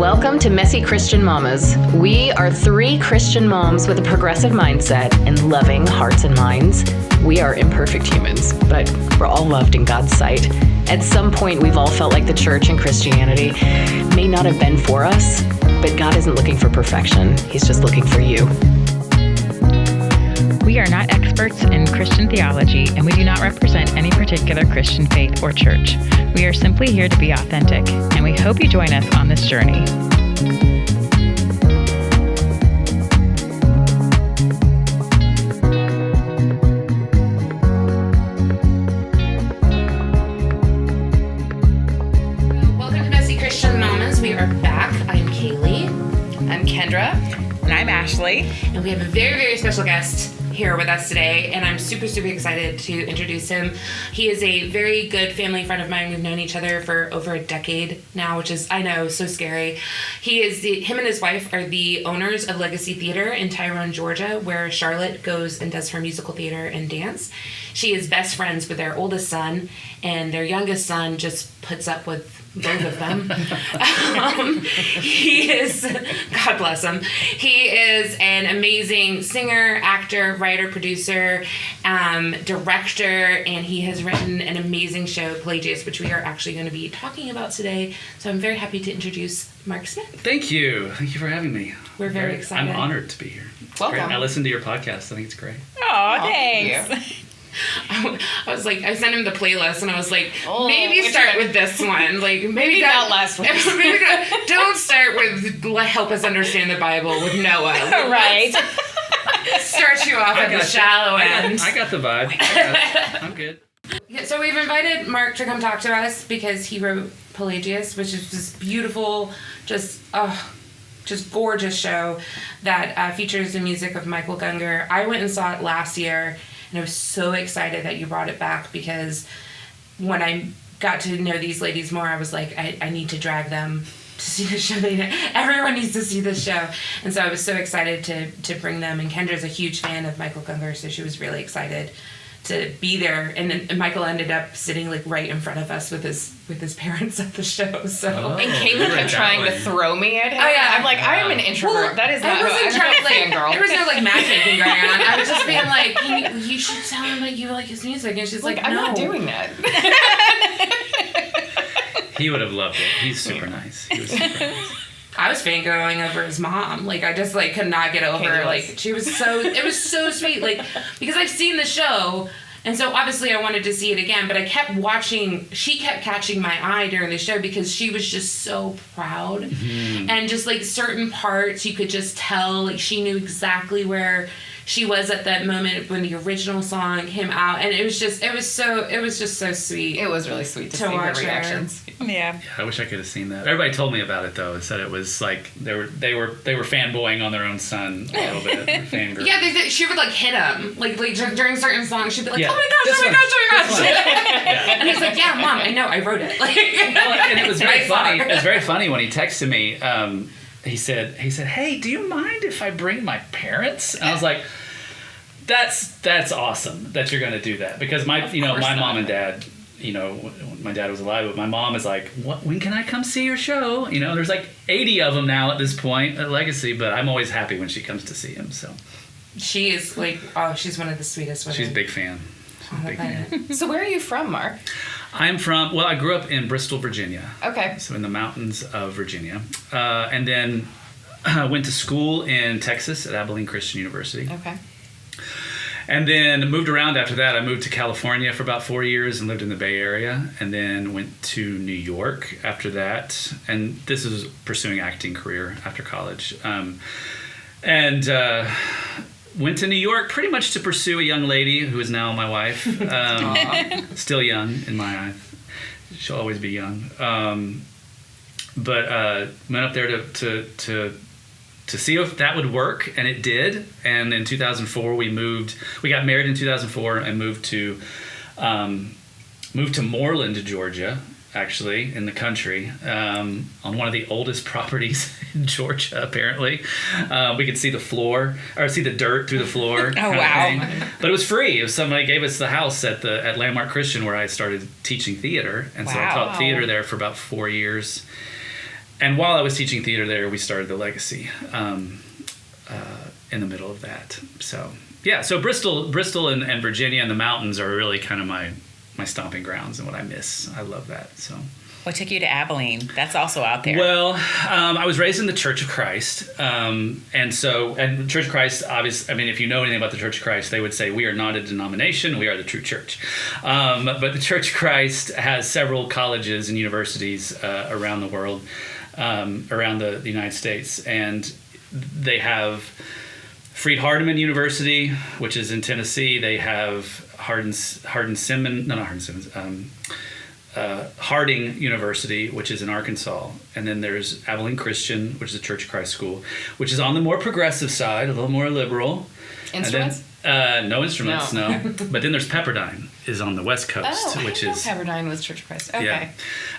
Welcome to Messy Christian Mamas. We are three Christian moms with a progressive mindset and loving hearts and minds. We are imperfect humans, but we're all loved in God's sight. At some point, we've all felt like the church and Christianity may not have been for us, but God isn't looking for perfection. He's just looking for you. We are not experts in Christian theology, and we do not represent any particular Christian faith or church. We are simply here to be authentic, and we hope you join us on this journey. Welcome to Messy Christian Mamas. We are back. I'm Kaylee. I'm Kendra. And I'm Ashley. And we have a very, very special guest here with us today, and I'm super, super excited to introduce him. He is a very good family friend of mine. We've known each other for over a decade now, which is, I know, so scary. Him and his wife are the owners of Legacy Theater in Tyrone, Georgia, where Charlotte goes and does her musical theater and dance. She is best friends with their oldest son, and their youngest son just puts up with both of them. He is, God bless him, he is an amazing singer, actor, writer, producer, director, and he has written an amazing show, Pelagius, which we are actually going to be talking about today. So I'm very happy to introduce Mark Smith. Thank you. Thank you for having me. We're very excited. I'm honored to be here. Welcome. Great. I listened to your podcast. I think it's great. Oh, thanks. I was like, I sent him the playlist, and I was like, Oh, maybe start with this one. Like, maybe not last one. Don't start with "Help Us Understand the Bible" with Noah. Like, Right. Start you off at the shallow end. I got the vibe. I'm good. Yeah, so we've invited Mark to come talk to us because he wrote Pelagius, which is this beautiful, just gorgeous show that features the music of Michael Gungor. I went and saw it last year, and I was so excited that you brought it back because when I got to know these ladies more, I was like, I need to drag them to see the show. Everyone needs to see this show. And so I was so excited to bring them. And Kendra's a huge fan of Michael Gungor, so she was really excited to be there. And then Michael ended up sitting like right in front of us with his parents at the show. So And Caitlin kept trying to throw me at him. Oh, yeah. I'm like, I am an introvert. Well, that is not who I'm trying, not a fangirl. There was no like matchmaking going on. I was just being like, you should tell him like you like his music. And she's like, I'm no. not doing that. He would have loved it. He's super nice. He was super nice. I was fangirling over his mom. Like, I just, like, could not get over her. Like, it was so sweet. Like, because I've seen the show, and so obviously I wanted to see it again, but I kept watching, she kept catching my eye during the show because she was just so proud. Mm-hmm. And just, like, certain parts, you could just tell, like, she knew exactly where she was at that moment when the original song came out, and it was just so sweet. It was really sweet to see her watch reactions. Yeah. Yeah, I wish I could have seen that. Everybody told me about it though. Said it was like they were fanboying on their own son a little bit. Fangirl. Yeah, she would like hit him like during certain songs. She'd be like, Yeah. "Oh my gosh, Yeah. And he's like, "Yeah, Mom, I know, I wrote it." Like, And it was very funny. It was very funny when he texted me. He said, "Hey, do you mind if I bring my parents?" And I was like, "That's awesome that you're going to do that," because my mom and dad, my dad was alive, but my mom is like, when can I come see your show? There's like 80 of them now at this point at Legacy, but I'm always happy when she comes to see him. So she is like, she's one of the sweetest women. she's a big fan. So where are you from, Mark? I grew up in Bristol, Virginia. Okay. So in the mountains of Virginia. And then went to school in Texas at Abilene Christian University. Okay. And then moved around after that. I moved to California for about 4 years and lived in the Bay Area. And then went to New York after that. And this is pursuing acting career after college. Went to New York pretty much to pursue a young lady who is now my wife. Still young in my eyes. She'll always be young. But went up there to see if that would work, and it did. And in 2004, we got married in 2004 and moved to Moreland, Georgia, actually, in the country, on one of the oldest properties in Georgia, apparently. We could see the floor, or see the dirt through the floor. Oh, wow. But it was free. It was somebody gave us the house at Landmark Christian where I started teaching theater. And so I taught theater there for about 4 years. and while I was teaching theater there, we started the Legacy in the middle of that. So yeah, so Bristol and Virginia and the mountains are really kind of my stomping grounds and what I miss. I love that. So. What took you to Abilene? That's also out there. Well, I was raised in the Church of Christ, and Church of Christ, obviously, I mean, if you know anything about the Church of Christ, they would say we are not a denomination, we are the true church. But the Church of Christ has several colleges and universities around the world, around the United States, and they have Freed-Hardeman University, which is in Tennessee. They have Harding University, which is in Arkansas. And then there's Abilene Christian, which is a Church of Christ school, which is on the more progressive side, a little more liberal. Instruments? No instruments, No. no. But then there's Pepperdine, is on the West Coast, Oh, which I know is... Pepperdine was Church of Christ. Okay. Yeah.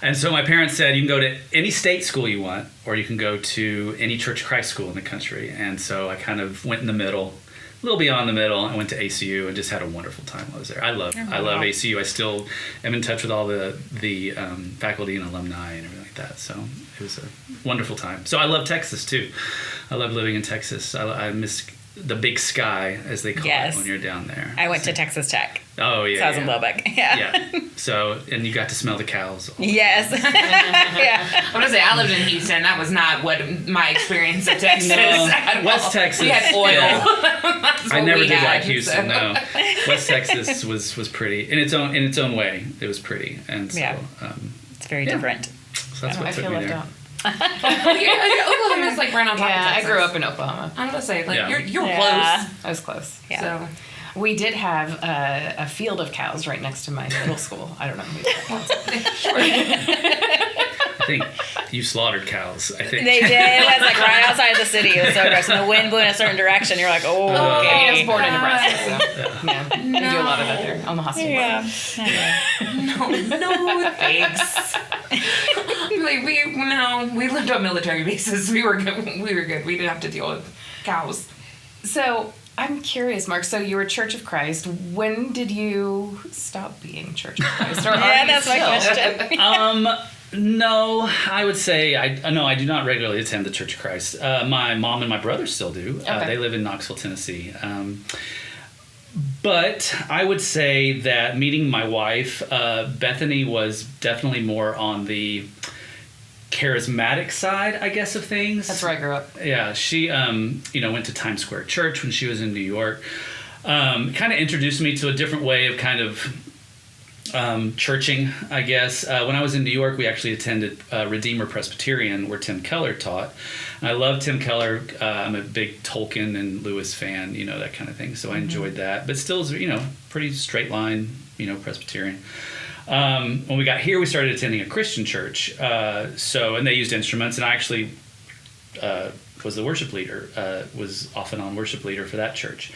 And so my parents said, you can go to any state school you want, or you can go to any Church of Christ school in the country. And so I kind of went in the middle, a little beyond the middle. I went to ACU and just had a wonderful time while I was there. I love ACU. I still am in touch with all the faculty and alumni and everything like that. So it was a wonderful time. So I love Texas too. I love living in Texas. I miss the big sky, as they call it, when you're down there. I went to Texas Tech. Oh, yeah. So I was in Lubbock. Yeah. Yeah. So, and you got to smell the cows. Yes. Yeah. I'm gonna say I lived in Houston. That was not what my experience of Texas. No, West Texas. We had oil. Yeah. That's I what never we did had, like Houston. so. No, West Texas was pretty in its own way. It was pretty, and so Yeah. It's very different. so that's what I took feel me left there. out. Oklahoma is like right on top Yeah, of I Texas. grew up in Oklahoma. I'm gonna say like Yeah. you're Yeah. close. I was close. Yeah. So We did have a field of cows right next to my middle school. I don't know who that was. I think you slaughtered cows. I think They did. It was like right outside of the city. It was so gross. And the wind blew in a certain direction. You're like, oh, I mean, I was okay. born in Nebraska, so yeah, we do a lot of that there on the hospital. Yeah. no thanks. Like we lived on military bases. We were good. We didn't have to deal with cows. So I'm curious, Mark. So you were Church of Christ. When did you stop being Church of Christ? Or are Yeah, you that's my still? question. No, I would say I do not regularly attend the Church of Christ. My mom and my brother still do. Okay. They live in Knoxville, Tennessee. But I would say that meeting my wife, Bethany, was definitely more on the charismatic side, I guess, of things. That's where I grew up. Yeah, she went to Times Square Church when she was in New York. Kind of introduced me to a different way of kind of churching, I guess. When I was in New York, we actually attended Redeemer Presbyterian, where Tim Keller taught. And I love Tim Keller. I'm a big Tolkien and Lewis fan, that kind of thing. So I enjoyed that. But still, pretty straight line, Presbyterian. When we got here, we started attending a Christian church. And they used instruments, and I actually was the worship leader, was off and on worship leader for that church.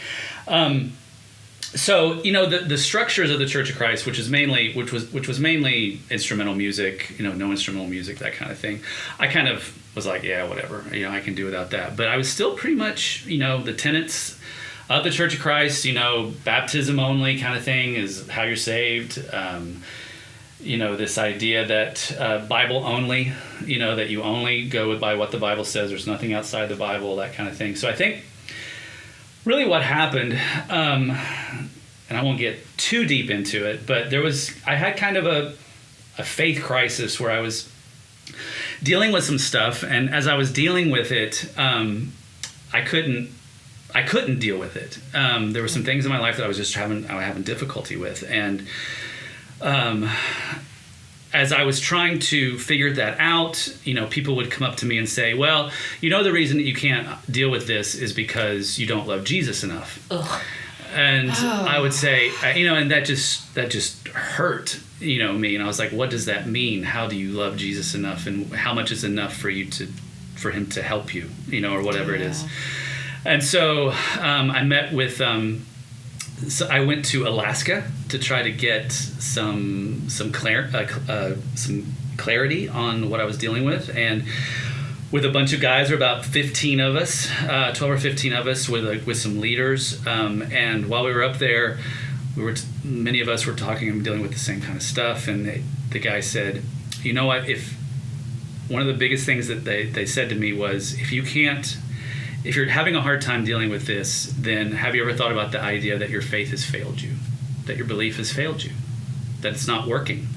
So the structures of the Church of Christ, which was mainly instrumental music, no instrumental music, that kind of thing. I kind of was like, yeah, whatever, I can do without that. But I was still pretty much, the tenets of the Church of Christ, baptism only kind of thing is how you're saved. This idea that Bible only, that you only go by what the Bible says. There's nothing outside the Bible, that kind of thing. So I think really what happened, and I won't get too deep into it, but I had kind of a faith crisis where I was dealing with some stuff, and as I was dealing with it, I couldn't deal with it. There were some things in my life that I was just having difficulty with, and as I was trying to figure that out, people would come up to me and say, well, the reason that you can't deal with this is because you don't love Jesus enough. Ugh. And I would say, and that just hurt, me. And I was like, what does that mean? How do you love Jesus enough? And how much is enough for him to help you, or whatever it is. And so I met with, so I went to Alaska to try to get some clarity on what I was dealing with, and with a bunch of guys, there were about 15 of us, 12 or 15 of us, with some leaders. And while we were up there, many of us were talking and dealing with the same kind of stuff. And the guy said, "You know what? one of the biggest things that they said to me was, if you're having a hard time dealing with this, then have you ever thought about the idea that your faith has failed you, that your belief has failed you, that it's not working?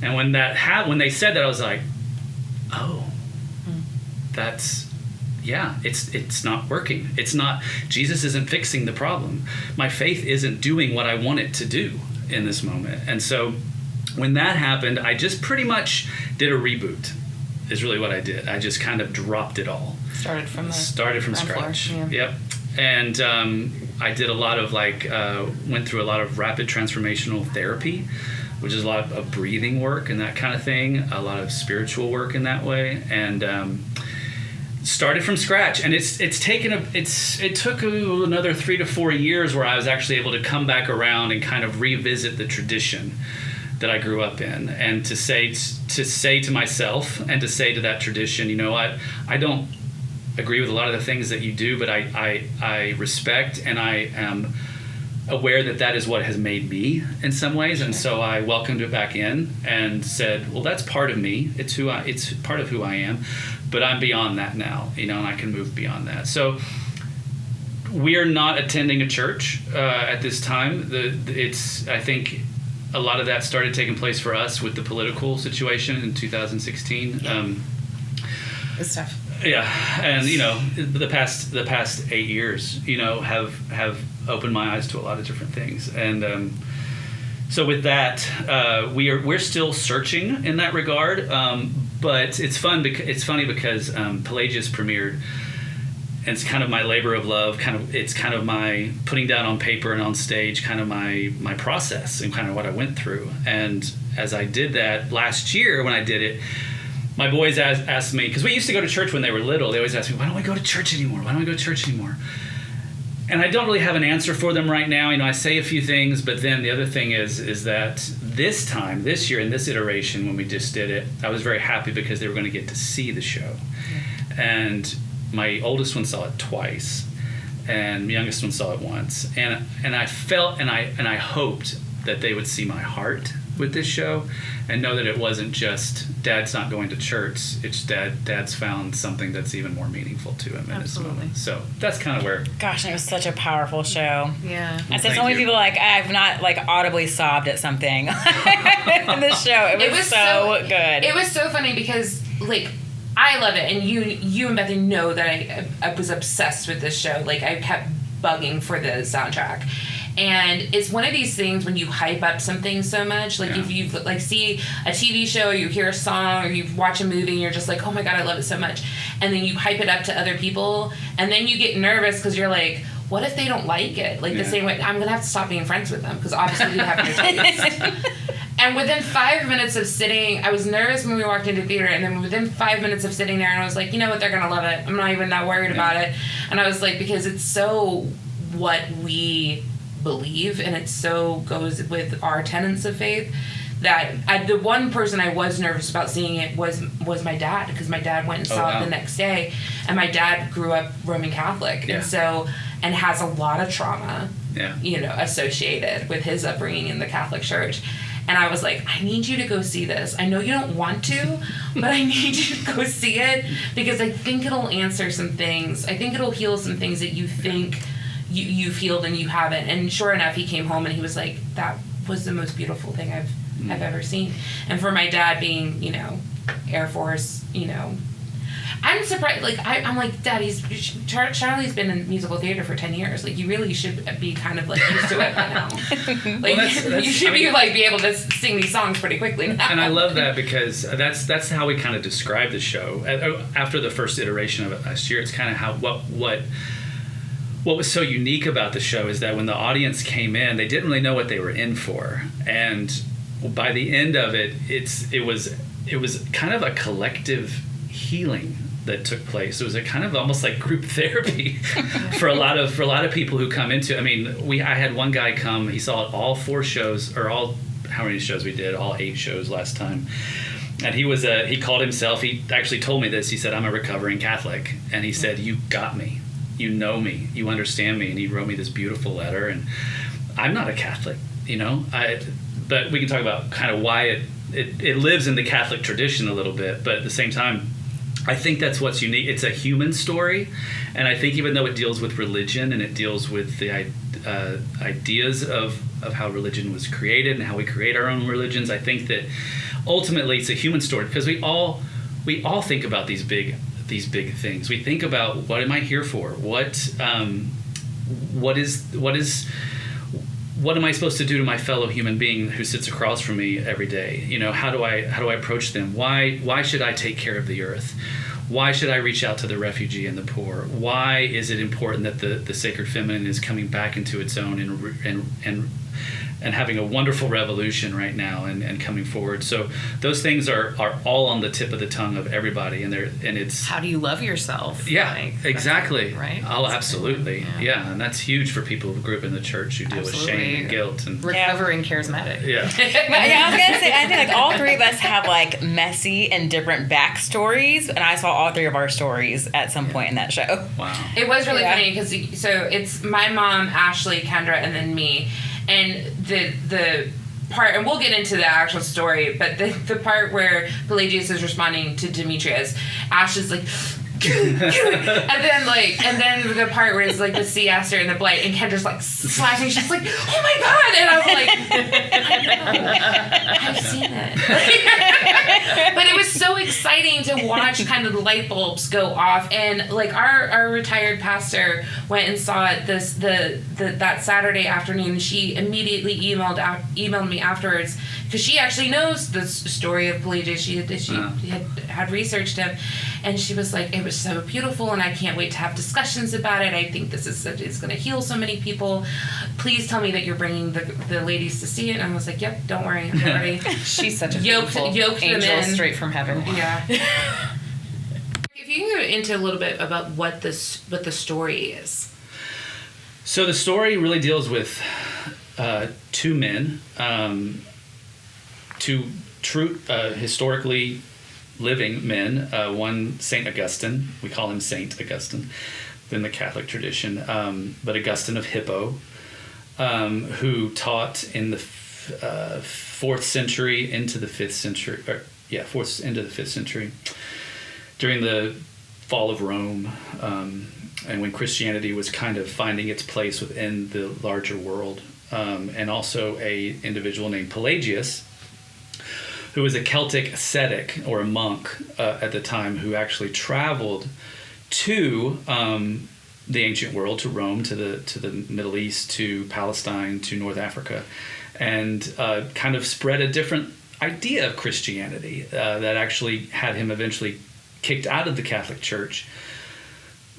And when they said that, I was like, oh, it's not working. It's not, Jesus isn't fixing the problem. My faith isn't doing what I want it to do in this moment. And so when that happened, I just pretty much did a reboot, is really what I did. I just kind of dropped it all. Started from scratch. Floor, yeah. Yep. And I did a lot of went through a lot of rapid transformational therapy, which is a lot of breathing work and that kind of thing, a lot of spiritual work in that way, and started from scratch. And it took another 3 to 4 years where I was actually able to come back around and kind of revisit the tradition that I grew up in, and to say to myself and to say to that tradition, you know what, I don't agree with a lot of the things that you do, but I respect, and I am aware that is what has made me in some ways. And so I welcomed it back in and said, well, that's part of me. It's part of who I am, but I'm beyond that now, and I can move beyond that. So we are not attending a church at this time. I think a lot of that started taking place for us with the political situation in 2016. It's tough. Yeah, and the past 8 years, have opened my eyes to a lot of different things, and so with that, we're still searching in that regard. But it's funny because Pelagius premiered, and it's kind of my labor of love. It's kind of my putting down on paper and on stage, kind of my process and kind of what I went through. And as I did that last year, when I did it, my boys asked me, because we used to go to church when they were little. They always asked me, why don't we go to church anymore? Why don't we go to church anymore? And I don't really have an answer for them right now. I say a few things, but then the other thing is that this year, in this iteration, when we just did it, I was very happy because they were going to get to see the show. Yeah. And my oldest one saw it twice, and the youngest one saw it once. And I felt and I hoped that they would see my heart with this show and know that it wasn't just Dad's not going to church, it's Dad's found something that's even more meaningful to him in this moment. So that's kind of where. Gosh, and it was such a powerful show. Yeah. I said so many people I've not audibly sobbed at something in this show. It was so good. It was so funny because I love it, and you and Bethany know that I was obsessed with this show. I kept bugging for the soundtrack. And it's one of these things when you hype up something so much, if you see a TV show, or you hear a song, or you watch a movie, and you're just like, oh my God, I love it so much. And then you hype it up to other people, and then you get nervous because you're like, what if they don't like it? The same way, I'm going to have to stop being friends with them because obviously we have your taste. And within 5 minutes of sitting, I was nervous when we walked into theater, and then within 5 minutes of sitting there, and I was like, you know what, they're going to love it. I'm not even that worried about it. And I was like, because it's so what we believe, and it so goes with our tenets of faith, that the one person I was nervous about seeing it was my dad, because my dad went and saw it the next day, and my dad grew up Roman Catholic, and has a lot of trauma associated with his upbringing in the Catholic Church. And I was like, I need you to go see this. I know you don't want to, but I need you to go see it because I think it'll answer some things. I think it'll heal some things that you think you've healed and you haven't. And sure enough, he came home and he was like, that was the most beautiful thing I've ever seen. And for my dad being, Air Force, I'm surprised. I'm like, Dad, Charlie's been in musical theater for 10 years. You really should be kind of used to it by now. You should be able to sing these songs pretty quickly now. And I love that because that's how we kind of describe the show. After the first iteration of it last year, it's kind of how what was so unique about the show is that when the audience came in, they didn't really know what they were in for. And by the end of it, it was kind of a collective healing that took place. It was a kind of almost like group therapy for a lot of people who come into. I had one guy come. He saw all 4 shows, or how many shows we did? All 8 shows last time. And he called himself. He actually told me this. He said, "I'm a recovering Catholic," and he said, "You got me. You know me, you understand me," and he wrote me this beautiful letter. And I'm not a Catholic, but we can talk about kind of why it lives in the Catholic tradition a little bit, but at the same time, I think that's what's unique. It's a human story, and I think even though it deals with religion and it deals with the ideas of how religion was created and how we create our own religions, I think that ultimately it's a human story, because we all think about these big things. We think about, what am I here for? What am I supposed to do to my fellow human being who sits across from me every day? You know, how do I approach them? Why should I take care of the earth? Why should I reach out to the refugee and the poor? Why is it important that the sacred feminine is coming back into its own and having a wonderful revolution right now and coming forward? So those things are all on the tip of the tongue of everybody, and it's How do you love yourself? yeah, Like, exactly. right? Oh, That's absolutely. Yeah, and that's huge for people who grew up in the church who deal with shame and guilt and Recovering charismatic. yeah. Yeah, I was gonna say, I think like all three of us have like messy and different backstories, and I saw all three of our stories at some point in that show. Wow. It was really Yeah. funny because so it's my mom, Ashley, Kendra, and then me, and the part, and we'll get into the actual story, but the part where Pelagius is responding to Demetrius, Ash is like, and then the part where it's like the sea aster and the blight, and Kendra's like slashing, she's like, oh my god, and I'm like, I know, I've seen it. But it was so exciting to watch kind of the light bulbs go off, and like our retired pastor went and saw it that Saturday afternoon. She immediately emailed me afterwards, because she actually knows the story of Pelagius. She had researched him, and she was like, it was so beautiful, and I can't wait to have discussions about it. I think this is going to heal so many people. Please tell me that you're bringing the ladies to see it. And I was like, yep, don't worry, I'm ready. She's such a Yoked beautiful them angel in. straight from heaven. Yeah. If you can go into a little bit about what the story is. So the story really deals with two men, two true historically living men. One, Saint Augustine. We call him Saint Augustine in the Catholic tradition, but Augustine of Hippo, who taught in the 4th century into the 5th century, into the 5th century, during the fall of Rome, and when Christianity was kind of finding its place within the larger world, and also a individual named Pelagius, who was a Celtic ascetic or a monk at the time, who actually traveled to the ancient world, to Rome, to the Middle East, to Palestine, to North Africa, and kind of spread a different idea of Christianity that actually had him eventually kicked out of the Catholic Church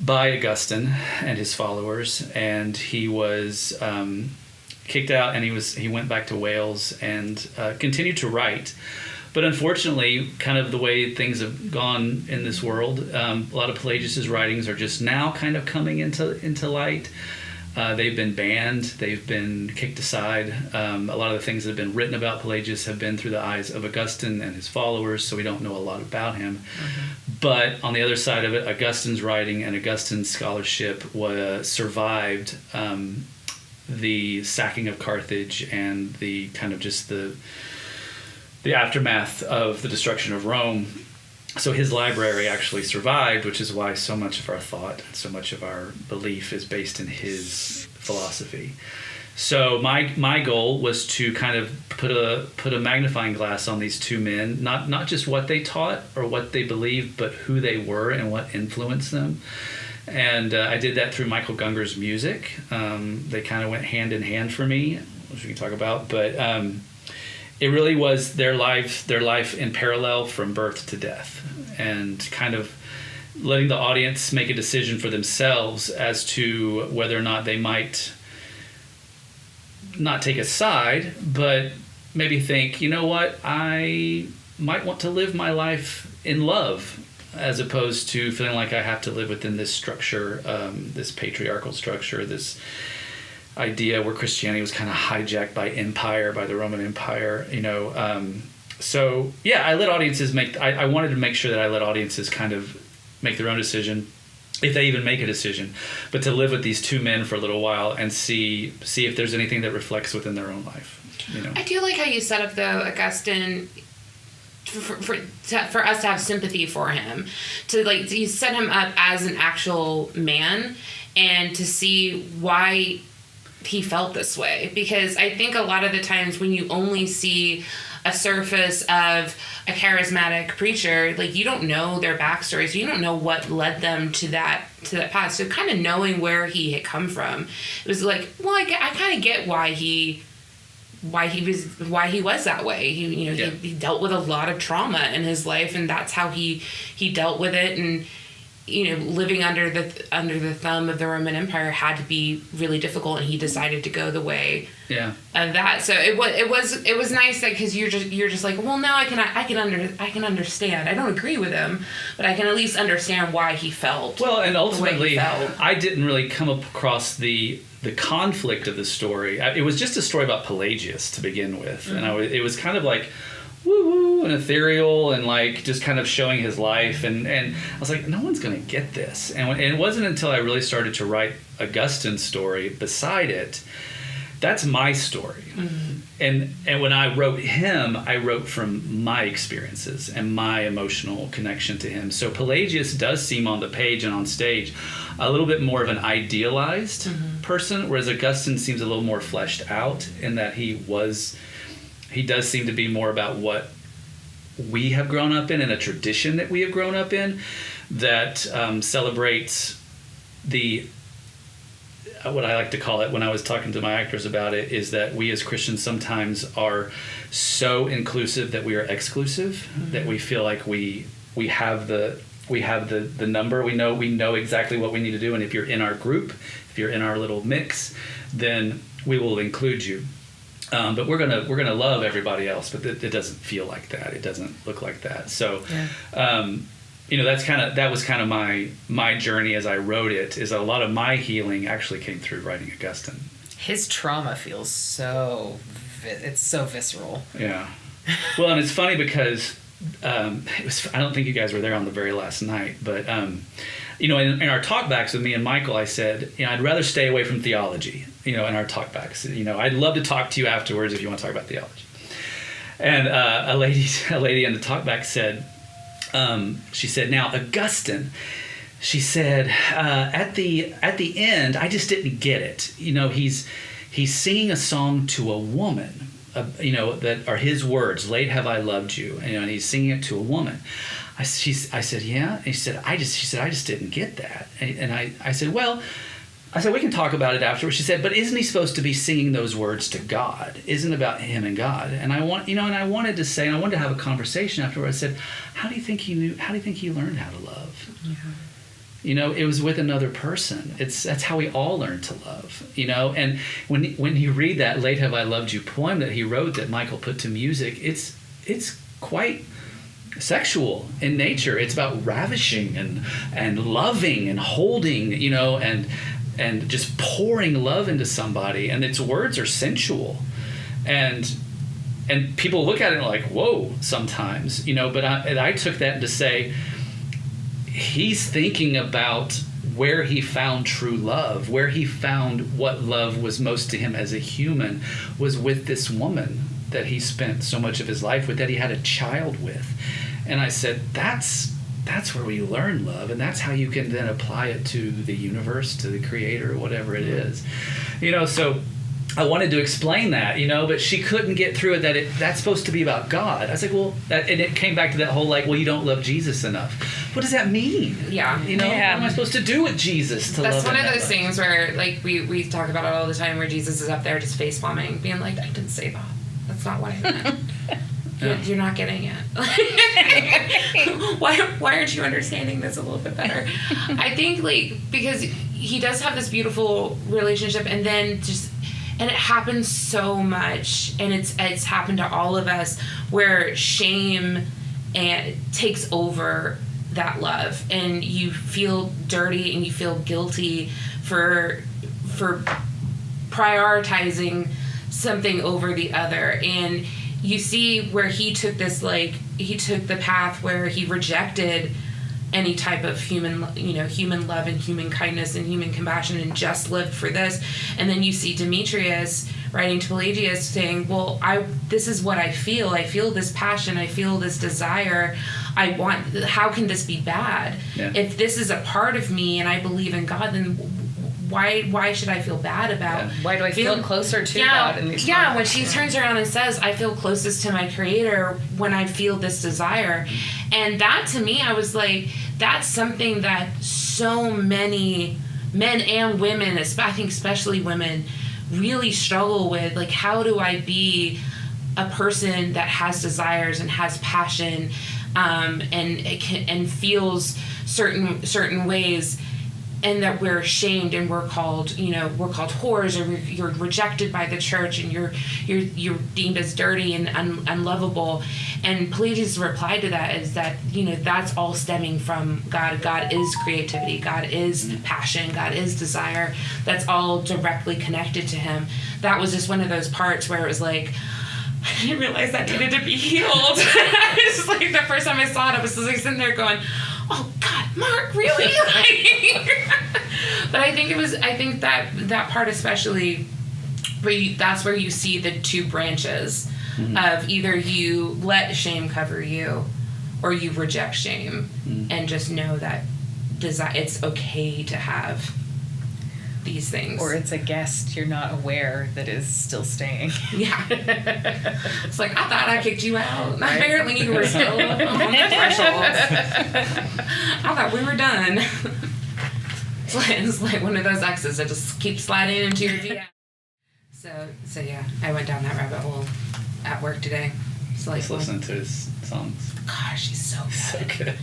by Augustine and his followers, and he was kicked out, and he went back to Wales and continued to write. But unfortunately, kind of the way things have gone in this world, a lot of Pelagius's writings are just now kind of coming into light. They've been banned. They've been kicked aside. A lot of the things that have been written about Pelagius have been through the eyes of Augustine and his followers, so we don't know a lot about him. Mm-hmm. But on the other side of it, Augustine's writing and Augustine's scholarship survived the sacking of Carthage and the kind of just the aftermath of the destruction of Rome. So his library actually survived, which is why so much of our thought, so much of our belief is based in his philosophy. So my goal was to kind of put a magnifying glass on these two men, not just what they taught or what they believed, but who they were and what influenced them. And I did that through Michael Gunger's music. They kind of went hand in hand for me, which we can talk about, but it really was their life in parallel from birth to death, and kind of letting the audience make a decision for themselves as to whether or not they might not take a side, but maybe think, you know what, I might want to live my life in love, as opposed to feeling like I have to live within this structure, this patriarchal structure, this idea where Christianity was kind of hijacked by the Roman Empire, so yeah, I let audiences I wanted to make sure that I let audiences kind of make their own decision, if they even make a decision, but to live with these two men for a little while and see if there's anything that reflects within their own life. I do like how you set up, though, Augustine. for us to have sympathy for him, to set him up as an actual man, and to see why he felt this way. Because I think a lot of the times when you only see a surface of a charismatic preacher, like, you don't know their backstory, so you don't know what led them to that path. So kind of knowing where he had come from, it was like, well, I kind of get why he was that way. He dealt with a lot of trauma in his life, and that's how he dealt with it. And living under the thumb of the Roman Empire had to be really difficult, and he decided to go the way of that. So it was nice that, because you're just like, well, now I can understand. I don't agree with him, but I can at least understand why he felt. Well, and ultimately, I didn't really come across the conflict of the story. It was just a story about Pelagius to begin with, and it was kind of like woo and ethereal, and like just kind of showing his life, and I was like, no one's gonna get this. And it wasn't until I really started to write Augustine's story beside it. That's my story. And when I wrote him, I wrote from my experiences and my emotional connection to him. So Pelagius does seem on the page and on stage a little bit more of an idealized person, whereas Augustine seems a little more fleshed out in that he does seem to be more about what we have grown up in, and a tradition that we have grown up in that celebrates what I like to call it, when I was talking to my actors about it, is that we as Christians sometimes are so inclusive that we are exclusive, that we feel like we have the number, we know exactly what we need to do, and if you're in our group, if you're in our little mix, then we will include you. But we're gonna love everybody else, but it doesn't feel like that. It doesn't look like that. So, that was kind of my journey as I wrote it. Is a lot of my healing actually came through writing Augustine. His trauma feels it's so visceral. Yeah. Well, and it's funny because I don't think you guys were there on the very last night, but in our talkbacks with me and Michael, I said, I'd rather stay away from theology. In our talkbacks, I'd love to talk to you afterwards if you want to talk about theology. And a lady in the talkback said, she said, now Augustine, she said, at the end, I just didn't get it. He's singing a song to a woman, that are his words, late have I loved you, and he's singing it to a woman. I said, yeah. And she said, I just didn't get that. And I said, well, we can talk about it afterwards. She said, but isn't he supposed to be singing those words to God? Isn't it about him and God? And I wanted to say, and I wanted to have a conversation afterwards. I said, how do you think he learned how to love? Yeah. It was with another person. That's how we all learn to love. And when you read that "Late Have I Loved You" poem that he wrote, that Michael put to music, it's quite sexual in nature. It's about ravishing and loving and holding, and just pouring love into somebody, and its words are sensual, and people look at it like, whoa, sometimes, but I took that to say he's thinking about where he found true love, where he found what love was most to him as a human, was with this woman that he spent so much of his life with, that he had a child with. And I said, that's where we learn love, and that's how you can then apply it to the universe, to the creator, whatever it is. So I wanted to explain that, but she couldn't get through it, that's supposed to be about God. I was like, well, and it came back to that whole, like, well, you don't love Jesus enough. What does that mean? Yeah. What am I supposed to do with Jesus to love him? That's one of those things where, like, we talk about it all the time, where Jesus is up there just face-bombing, being like, I didn't say that. That's not what I meant. You're not getting it. Why aren't you understanding this a little bit better? I think, because he does have this beautiful relationship, and then and it happens so much, and it's happened to all of us, where shame takes over that love, and you feel dirty and you feel guilty for prioritizing something over the other. And you see where he took the path where he rejected any type of human love and human kindness and human compassion and just lived for this. And then you see Demetrius writing to Pelagius saying, well, this is what I feel this passion, I feel this desire, how can this be bad? If this is a part of me and I believe in God, then why should I feel bad about why do I feel closer to God in these moments? When she turns around and says, I feel closest to my Creator when I feel this desire. And that, to me, I was like, that's something that so many men and women, I think especially women, really struggle with. Like, how do I be a person that has desires and has passion, and feels certain ways, and that we're ashamed and we're called whores, or you're rejected by the church and you're deemed as dirty and unlovable. And Pelagius' reply to that is that, that's all stemming from God. God is creativity. God is passion. God is desire. That's all directly connected to him. That was just one of those parts where it was like, I didn't realize that needed to be healed. It's just like the first time I saw it, I was just like sitting there going, oh God, Mark, really? But I think that part especially, that's where you see the two branches of either you let shame cover you or you reject shame and just know that it's okay to have these things. Or it's a guest you're not aware that is still staying. Yeah. It's like, I thought I kicked you out. Right? Apparently you were still on the threshold. I thought we were done. It's like one of those exes that just keeps sliding into your DM. So yeah, I went down that rabbit hole at work today. So just listening to his songs. Gosh, he's so good. So good.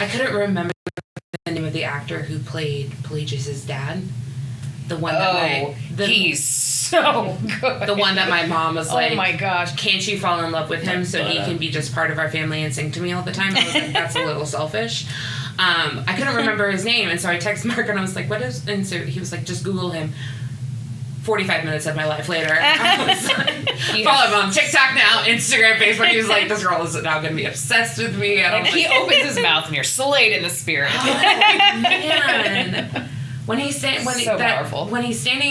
I couldn't remember the name of the actor who played Pelagius' dad. The one that he's so good. The one that my mom was like, oh my gosh, can't you fall in love with him so he can be just part of our family and sing to me all the time? I was like, that's a little selfish. I couldn't remember his name, and so I texted Mark and I was like, and so he was like, just Google him. 45 minutes of my life later, I was like, follow him on TikTok now, Instagram, Facebook. He was like, this girl is now going to be obsessed with me. And he opens his mouth and you're slayed in the spirit. Oh, man. When he's standing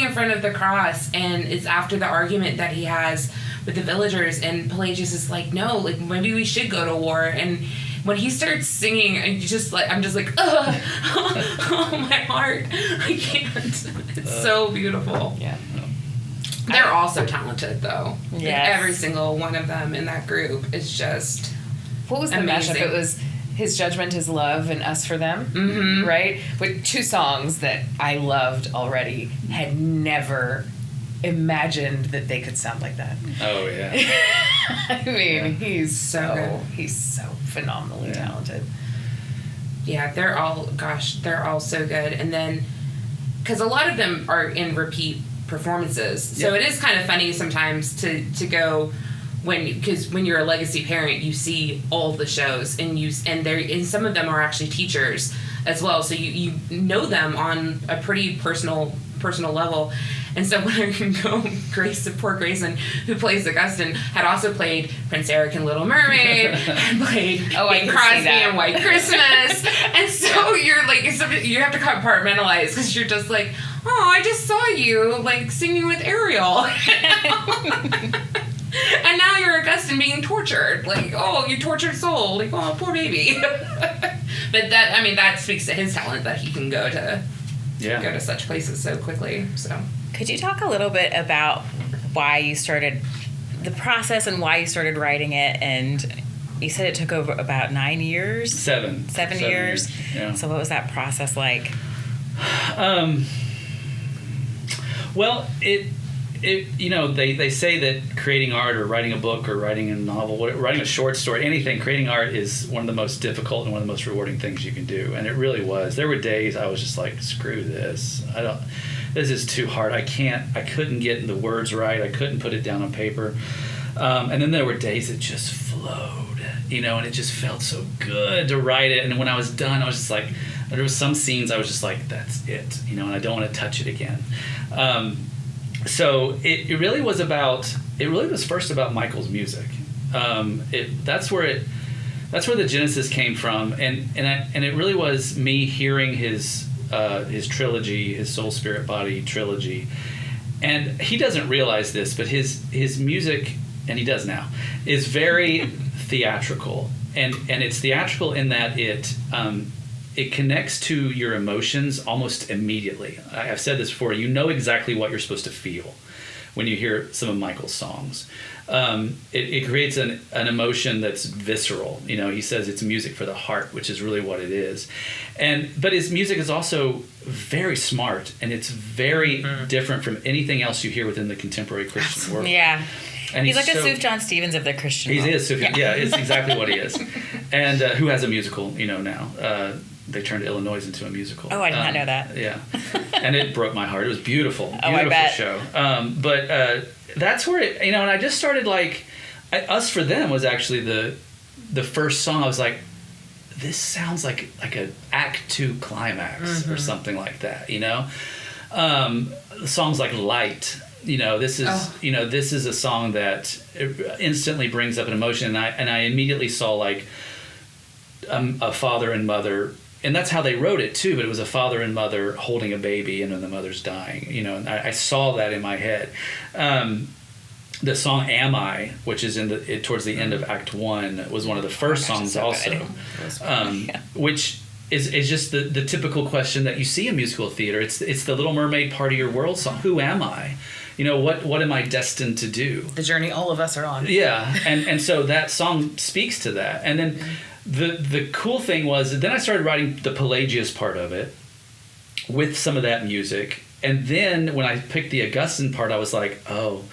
in front of the cross, and it's after the argument that he has with the villagers, and Pelagius is like, no, like maybe we should go to war. And when he starts singing, I'm just like, ugh, oh my heart, I can't. It's so beautiful. Yeah. They're all so talented, though. Yes. Like, every single one of them in that group is just what was the amazing. mashup? It was His Judgment, His Love, and Us for Them, right? With two songs that I loved already, had never imagined that they could sound like that. Oh, yeah. I mean, he's so phenomenally Yeah. talented. Yeah, they're all so good. And then, because a lot of them are in repeat performances, so it is kind of funny sometimes to go because when you're a legacy parent, you see all the shows, and some of them are actually teachers as well, so you know them on a pretty personal level. And so when I can go, poor Grayson, who plays Augustine, had also played Prince Eric in Little Mermaid, and played Bing Crosby in White Christmas, and so you're like, you have to compartmentalize because you're just like, oh, I just saw you like singing with Ariel. And now you're Augustine being tortured. Like, oh, you tortured soul. Like, oh, poor baby. But that speaks to his talent that he can go to such places so quickly. So, could you talk a little bit about why you started the process and why you started writing it? And you said it took over about 9 years? 7 years. Yeah. So what was that process like? Well, they say that creating art or writing a book or writing a novel, writing a short story, anything, creating art is one of the most difficult and one of the most rewarding things you can do. And it really was. There were days I was just like, screw this. This is too hard. I couldn't get the words right. I couldn't put it down on paper. And then there were days it just flowed, and it just felt so good to write it. And when I was done, I was just like, there were some scenes I was just like, that's it, and I don't want to touch it again. So it really was first about Michael's music. That's where that's where the genesis came from, and it really was me hearing his trilogy, his Soul Spirit Body trilogy. And he doesn't realize this, but his music, and he does now, is very theatrical, and it's theatrical in that it connects to your emotions almost immediately. I've said this before. You know exactly what you're supposed to feel when you hear some of Michael's songs. It creates an emotion that's visceral. You know, he says it's music for the heart, which is really what it is. But his music is also very smart, and it's very different from anything else you hear within the contemporary Christian world. Yeah. And he's like a Suf John Stevens of the Christian world. He is. Yeah, it's exactly what he is. And who has a musical, now. They turned Illinois into a musical. Oh, I did not know that. Yeah. And it broke my heart. It was beautiful. Beautiful I bet. show. But that's where it, and I just started Us for Them was actually the first song. I was like, this sounds like a Act 2 climax or something like that, songs like Light. This is a song that instantly brings up an emotion, and I immediately saw a father and mother, and that's how they wrote it too. But it was a father and mother holding a baby, and then the mother's dying. And I saw that in my head. The song "Am I," which is towards the end of Act 1, was one of the first songs so also, which is just the typical question that you see in musical theater. It's the Little Mermaid part of your world song. Who am I? What am I destined to do? The journey all of us are on. Yeah, and so that song speaks to that. And then the cool thing was, then I started writing the Pelagius part of it with some of that music. And then when I picked the Augustine part, I was like, oh,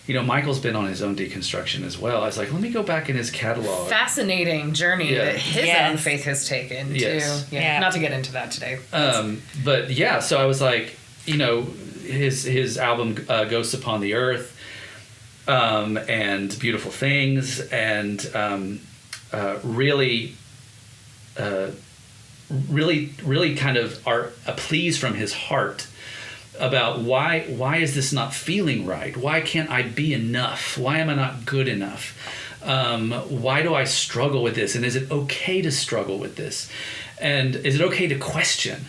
Michael's been on his own deconstruction as well. I was like, let me go back in his catalog. Fascinating journey that his own faith has taken, too. Yeah. Not to get into that today. But yeah, so I was like, his album Ghosts Upon the Earth, and Beautiful Things, and really kind of are a pleas from his heart about why is this not feeling right? Why can't I be enough? Why am I not good enough? Why do I struggle with this? And is it okay to struggle with this? And is it okay to question?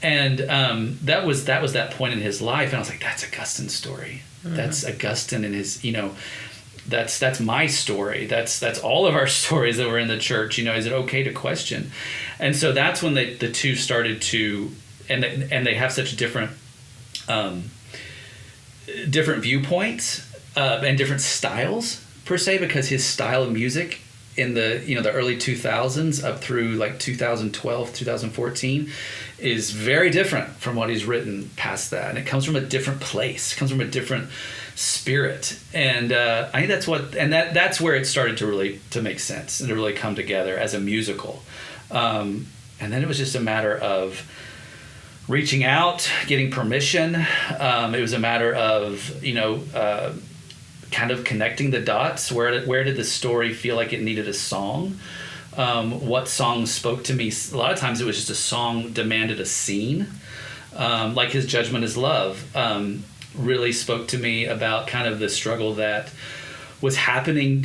And that was that point in his life, and I was like, that's Augustine's story. That's Augustine and his, that's my story. That's all of our stories that were in the church. Is it okay to question? And so that's when the two started to, and they have such different viewpoints and different styles per se, because his style of music in the early 2000s up through 2012, 2014 is very different from what he's written past that, and it comes from a different place. It comes from a different spirit, and I think that's where it started to make sense and to really come together as a musical. And then it was just a matter of reaching out, getting permission. It was a matter of kind of connecting the dots. Where did the story feel like it needed a song? What song spoke to me? A lot of times it was just a song demanded a scene, like his Judgment is Love really spoke to me about kind of the struggle that was happening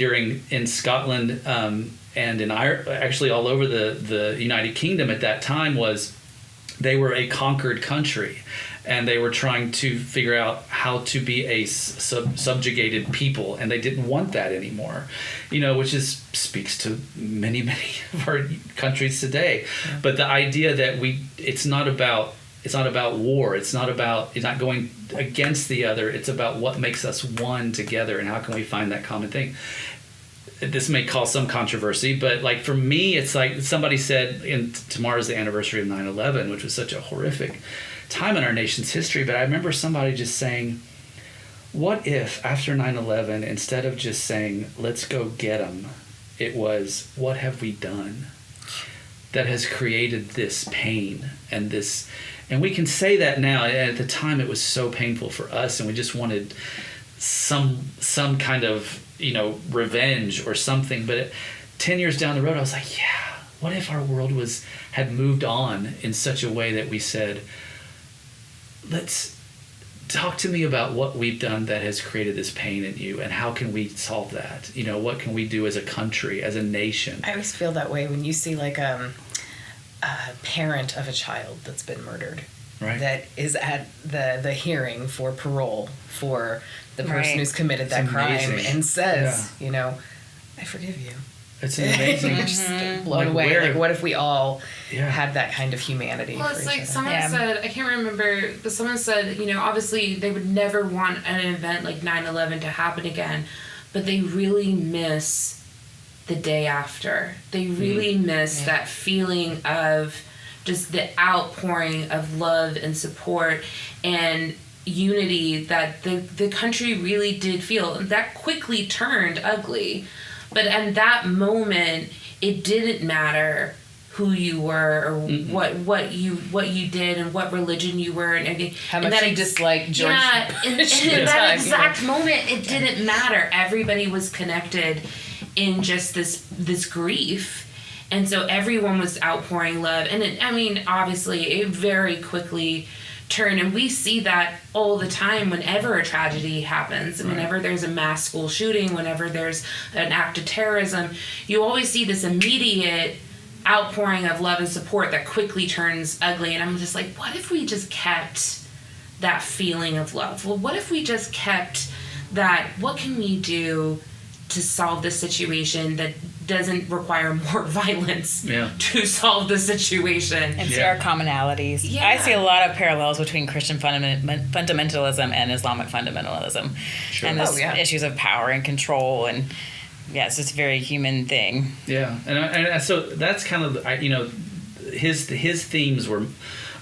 in Scotland and in Ireland, actually all over the United Kingdom at that time. Was they were a conquered country, and they were trying to figure out how to be a subjugated people, and they didn't want that anymore, which speaks to many of our countries today. Yeah. But the idea that it's not about war. It's not going against the other. It's about what makes us one together, and how can we find that common thing. This may cause some controversy, but for me, it's like somebody said, tomorrow's the anniversary of 9/11, which was such a horrific time in our nation's history. But I remember somebody just saying, what if after 9/11, instead of just saying, let's go get them, it was, what have we done that has created this pain and this. And we can say that now. At the time, it was so painful for us, and we just wanted some kind of revenge or something. But 10 years down the road, I was like, yeah, what if our world had moved on in such a way that we said, let's talk to me about what we've done that has created this pain in you, and how can we solve that? You know, what can we do as a country, as a nation? I always feel that way when you see like a parent of a child that's been murdered, Right. that is at the hearing for parole for the person Right. who's committed that It's crime, amazing. and says, you know, I forgive you. It's an amazing. You're just blown Like, away. where- Like, what if we all Yeah. had that kind of humanity? Well, for it's each like other? someone Yeah. said, I can't remember, but someone said, you know, obviously they would never want an event like 9/11 to happen again, but they really miss the day after. They really miss that feeling of just the outpouring of love and support and unity that the country really did feel. That quickly turned ugly. But at that moment, it didn't matter who you were or what you did and what religion you were and everything. How And much that you disliked George in Bush at the that time, exact moment, it didn't matter. Everybody was connected in just this grief. And so everyone was outpouring love. And it, I mean, obviously, it very quickly turned. And we see that all the time whenever a tragedy happens, whenever there's a mass school shooting, whenever there's an act of terrorism, you always see this immediate outpouring of love and support that quickly turns ugly. And I'm just like, what if we just kept that feeling of love? Well, what if we just kept that? What can we do to solve this situation that doesn't require more violence to solve the situation? And see our commonalities. Yeah. I see a lot of parallels between Christian fundamentalism and Islamic fundamentalism. Sure. And this Oh, yeah. issues of power and control, and yes, it's a very human thing. Yeah, and so that's kind of his themes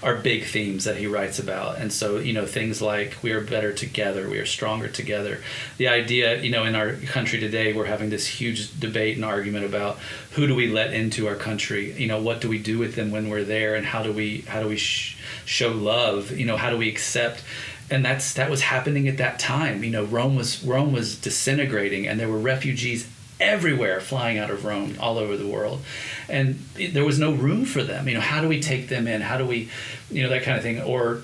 are big themes that he writes about, and so things like we are better together, we are stronger together. The idea, in our country today, we're having this huge debate and argument about who do we let into our country. What do we do with them when we're there, and how do we show love? How do we accept? And that was happening at that time. Rome was disintegrating, and there were refugees everywhere flying out of Rome all over the world, and there was no room for them. How do we take them in? How do we, that kind of thing? Or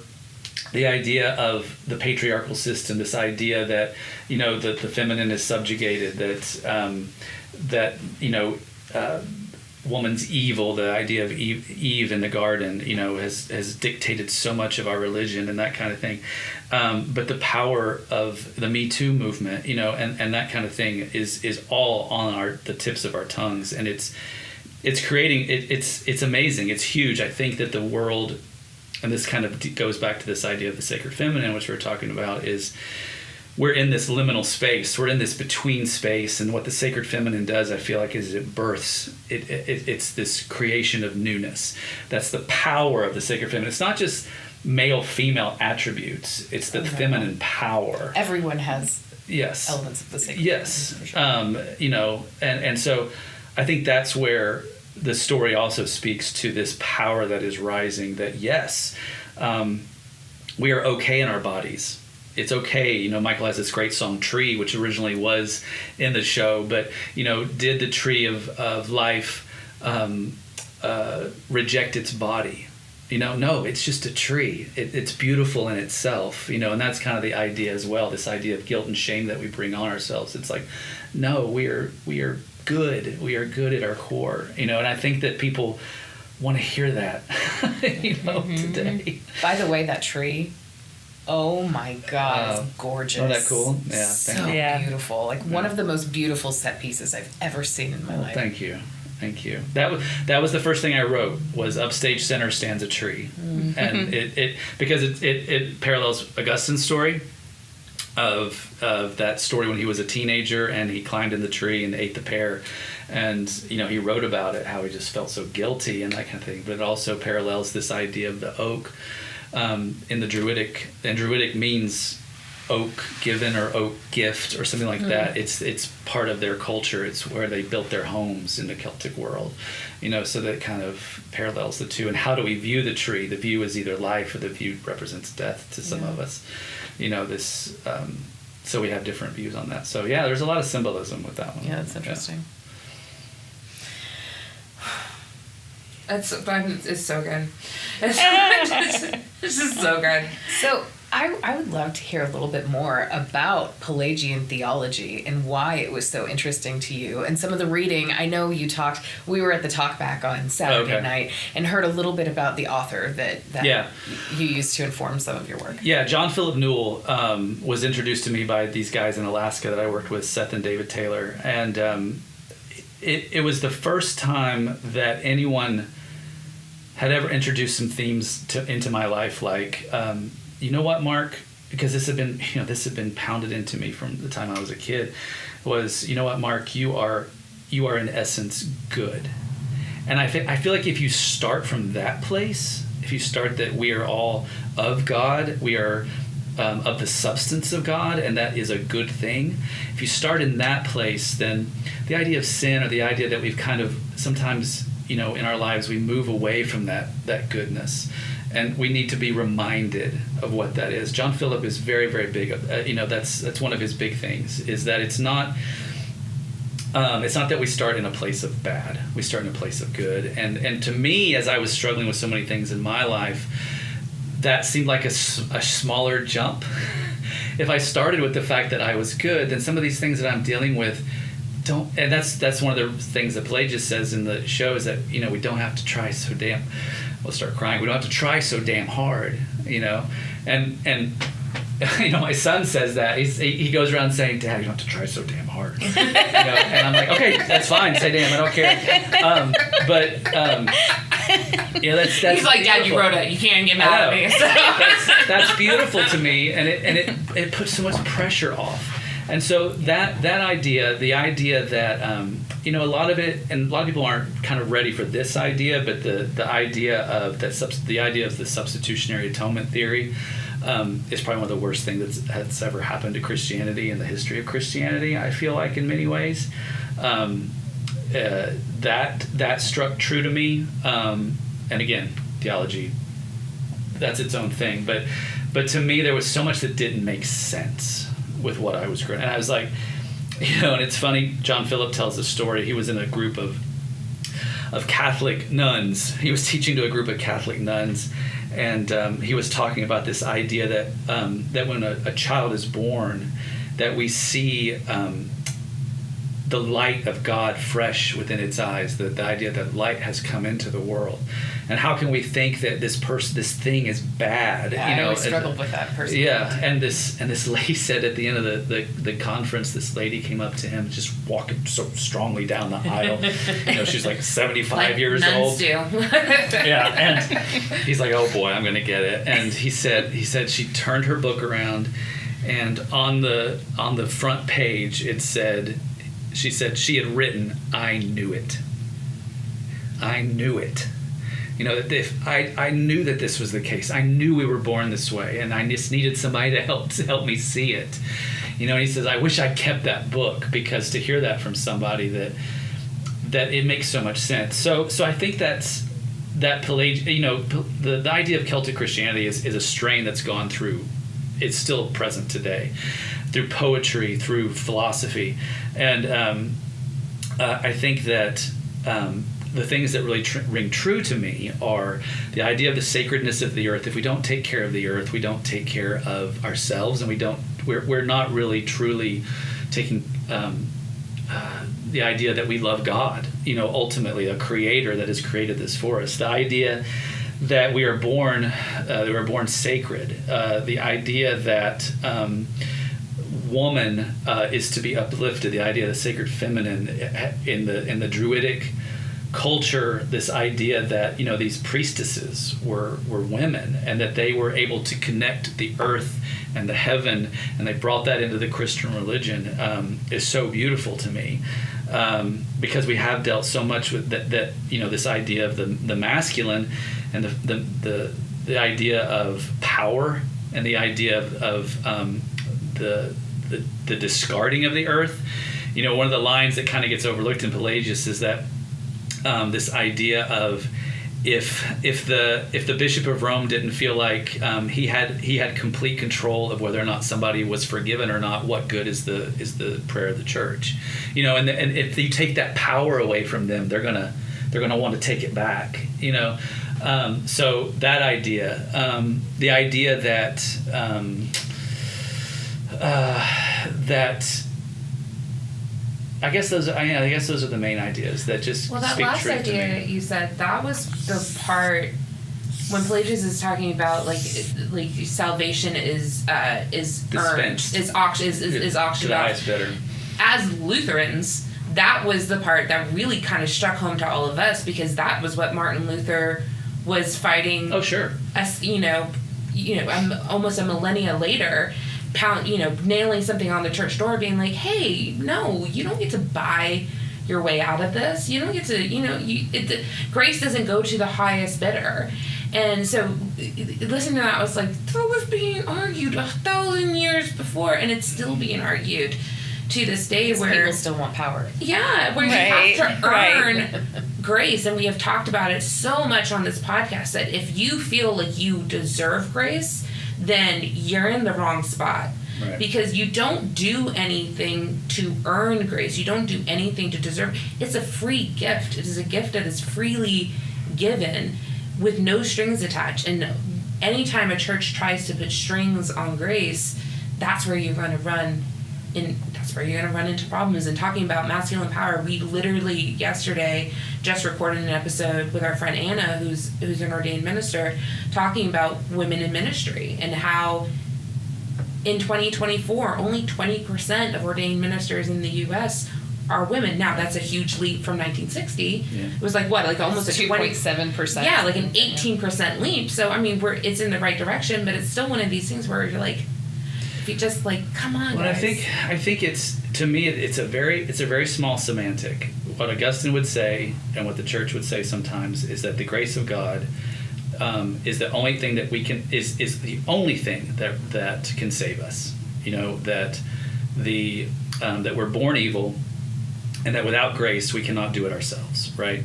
the idea of the patriarchal system, this idea that that the feminine is subjugated, that woman's evil, the idea of Eve in the garden, has dictated so much of our religion and that kind of thing. But the power of the Me Too movement, and that kind of thing is all on the tips of our tongues, and it's creating it's amazing. It's huge. I think that the world, and this kind of goes back to this idea of the sacred feminine, which we're talking about, is we're in this liminal space. We're in this between space, and what the sacred feminine does, I feel like, is it births. It's this creation of newness. That's the power of the sacred feminine. It's not just male-female attributes. It's the feminine power. Everyone has Yes. elements of the sacred. Yes. For sure. And so I think that's where the story also speaks to this power that is rising, that yes, we are okay in our bodies. It's okay. Michael has this great song, Tree, which originally was in the show, but, did the tree of life reject its body? No, it's just a tree. It's beautiful in itself, and that's kind of the idea as well, this idea of guilt and shame that we bring on ourselves. It's like, no, we are good. We are good at our core, and I think that people want to hear that, today. By the way, that tree, oh my God, it's gorgeous. Oh, that cool? Yeah, So thank you. Yeah. beautiful. Like one of the most beautiful set pieces I've ever seen in my life. Thank you. That was the first thing I wrote, was upstage center stands a tree, and it because it parallels Augustine's story of that story when he was a teenager and he climbed in the tree and ate the pear, and he wrote about it, how he just felt so guilty and that kind of thing. But it also parallels this idea of the oak in the Druidic, and Druidic means oak given or oak gift or something like that. It's part of their culture. It's where they built their homes in the Celtic world, so that kind of parallels the two. And how do we view the tree? The view is either life, or the view represents death to some of us. This so we have different views on that. So yeah, there's a lot of symbolism with that one. Yeah, that's interesting. It's so good. It's just so good. So I would love to hear a little bit more about Pelagian theology and why it was so interesting to you. And some of the reading, I know we were at the talkback on Saturday night and heard a little bit about the author that you used to inform some of your work. Yeah, John Philip Newell was introduced to me by these guys in Alaska that I worked with, Seth and David Taylor. And it was the first time that anyone had ever introduced some themes into my life, like, you know what, Mark? Because this had been pounded into me from the time I was a kid. Was, you know what, Mark? You are in essence good. And I feel like if you start from that place, if you start that we are all of God, we are of the substance of God, and that is a good thing. If you start in that place, then the idea of sin, or the idea that we've kind of sometimes, in our lives, we move away from that goodness. And we need to be reminded of what that is. John Philip is very, very big. That's one of his big things, is that it's not that we start in a place of bad. We start in a place of good. And to me, as I was struggling with so many things in my life, that seemed like a smaller jump. If I started with the fact that I was good, then some of these things that I'm dealing with don't. And that's one of the things that Pelagius says in the show, is that we don't have to try so damn. We'll start crying. We don't have to try so damn hard, And my son says that. He goes around saying, "Dad, you don't have to try so damn hard." And I'm like, "Okay, that's fine. Say damn. I don't care." That's he's like, "Dad, you wrote it. You can't get mad at me." That's beautiful to me, and it puts so much pressure off. And so that idea, the idea that a lot of it, and a lot of people aren't kind of ready for this idea, but the idea of the substitutionary atonement theory is probably one of the worst things that's ever happened to Christianity in the history of Christianity. I feel like in many ways, that struck true to me. And again, theology, that's its own thing. But to me, there was so much that didn't make sense with what I was growing. And I was like, and it's funny, John Philip tells a story. He was in a group of Catholic nuns. He was teaching to a group of Catholic nuns, and he was talking about this idea that when a child is born, that we see the light of God fresh within its eyes, the idea that light has come into the world. And how can we think that this thing is bad? Yeah, I always struggled with that personally. Yeah, and this lady said at the end of the conference, this lady came up to him, just walking so strongly down the aisle. She's like 75 years nuns old. Do. Yeah, and he's like, "Oh boy, I'm gonna get it." And he said she turned her book around, and on the front page it said, she said she had written, "I knew it. I knew it." That if I knew that this was the case. I knew we were born this way, and I just needed somebody to help me see it. And he says, "I wish I kept that book, because to hear that from somebody that it makes so much sense." So I think that Pelagian, the idea of Celtic Christianity is a strain that's gone through. It's still present today, through poetry, through philosophy, and I think that. The things that really ring true to me are the idea of the sacredness of the earth. If we don't take care of the earth, we don't take care of ourselves, and we're not really truly taking the idea that we love God, ultimately a creator that has created this for us. The idea that we are born sacred. The idea that woman is to be uplifted. The idea of the sacred feminine in the Druidic culture, this idea that these priestesses were women, and that they were able to connect the earth and the heaven, and they brought that into the Christian religion, is so beautiful to me, because we have dealt so much with that this idea of the masculine, and the idea of power, and the idea of the discarding of the earth. One of the lines that kind of gets overlooked in Pelagius is that this idea of if the Bishop of Rome didn't feel like he had complete control of whether or not somebody was forgiven or not, what good is the prayer of the church? And if you take that power away from them, they're gonna want to take it back. So that idea, the idea that that I guess those are the main ideas that just that speak last truth to idea me. you said, that was the part when Pelagius is talking about like salvation is earned, Dispensed. is auctioned To the off. highest bidder. As Lutherans, that was the part that really kind of struck home to all of us, because that was what Martin Luther was fighting. Oh, sure. Us, almost a millennia later, nailing something on the church door, being like, "Hey, no, you don't get to buy your way out of this. You don't get to, grace doesn't go to the highest bidder." And so, listening to that, I was like, that was being argued 1,000 years before, and it's still being argued to this day, where people still want power. Yeah, where Right, you have to earn grace. And we have talked about it so much on this podcast that if you feel like you deserve grace, then you're in the wrong spot. Right. Because you don't do anything to earn grace. You don't do anything to deserve. It's a free gift. It is a gift that is freely given with no strings attached. And anytime a church tries to put strings on grace, that's where you're going to run into problems. And talking about masculine power, we literally yesterday just recorded an episode with our friend Anna, who's an ordained minister, talking about women in ministry and how in 2024 only 20% of ordained ministers in the U.S. are women. Now that's a huge leap from 1960. Yeah. It was almost a 2.7%. Yeah, like an 18% leap. So I mean, it's in the right direction, but it's still one of these things where you're like, if you just come on, Well, guys. I think it's, to me, it's a very small semantic. What Augustine would say and what the church would say sometimes is that the grace of God is the only thing that we can is the only thing that can save us. That that we're born evil, and that without grace we cannot do it ourselves. Right.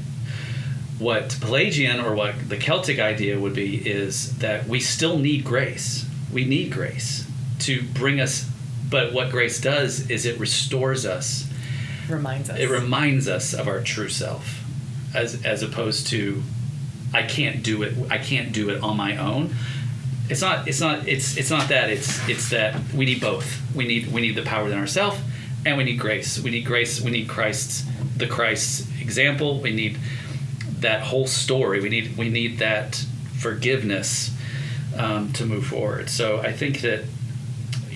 What Pelagian or what the Celtic idea would be is that we still need grace. We need grace to bring us, but what grace does is it restores us. Reminds us. It reminds us of our true self, as opposed to, I can't do it on my own. It's not that. It's that we need both. We need the power within ourselves, and we need grace. We need grace. We need Christ's example. We need that whole story. We need that forgiveness to move forward. So I think that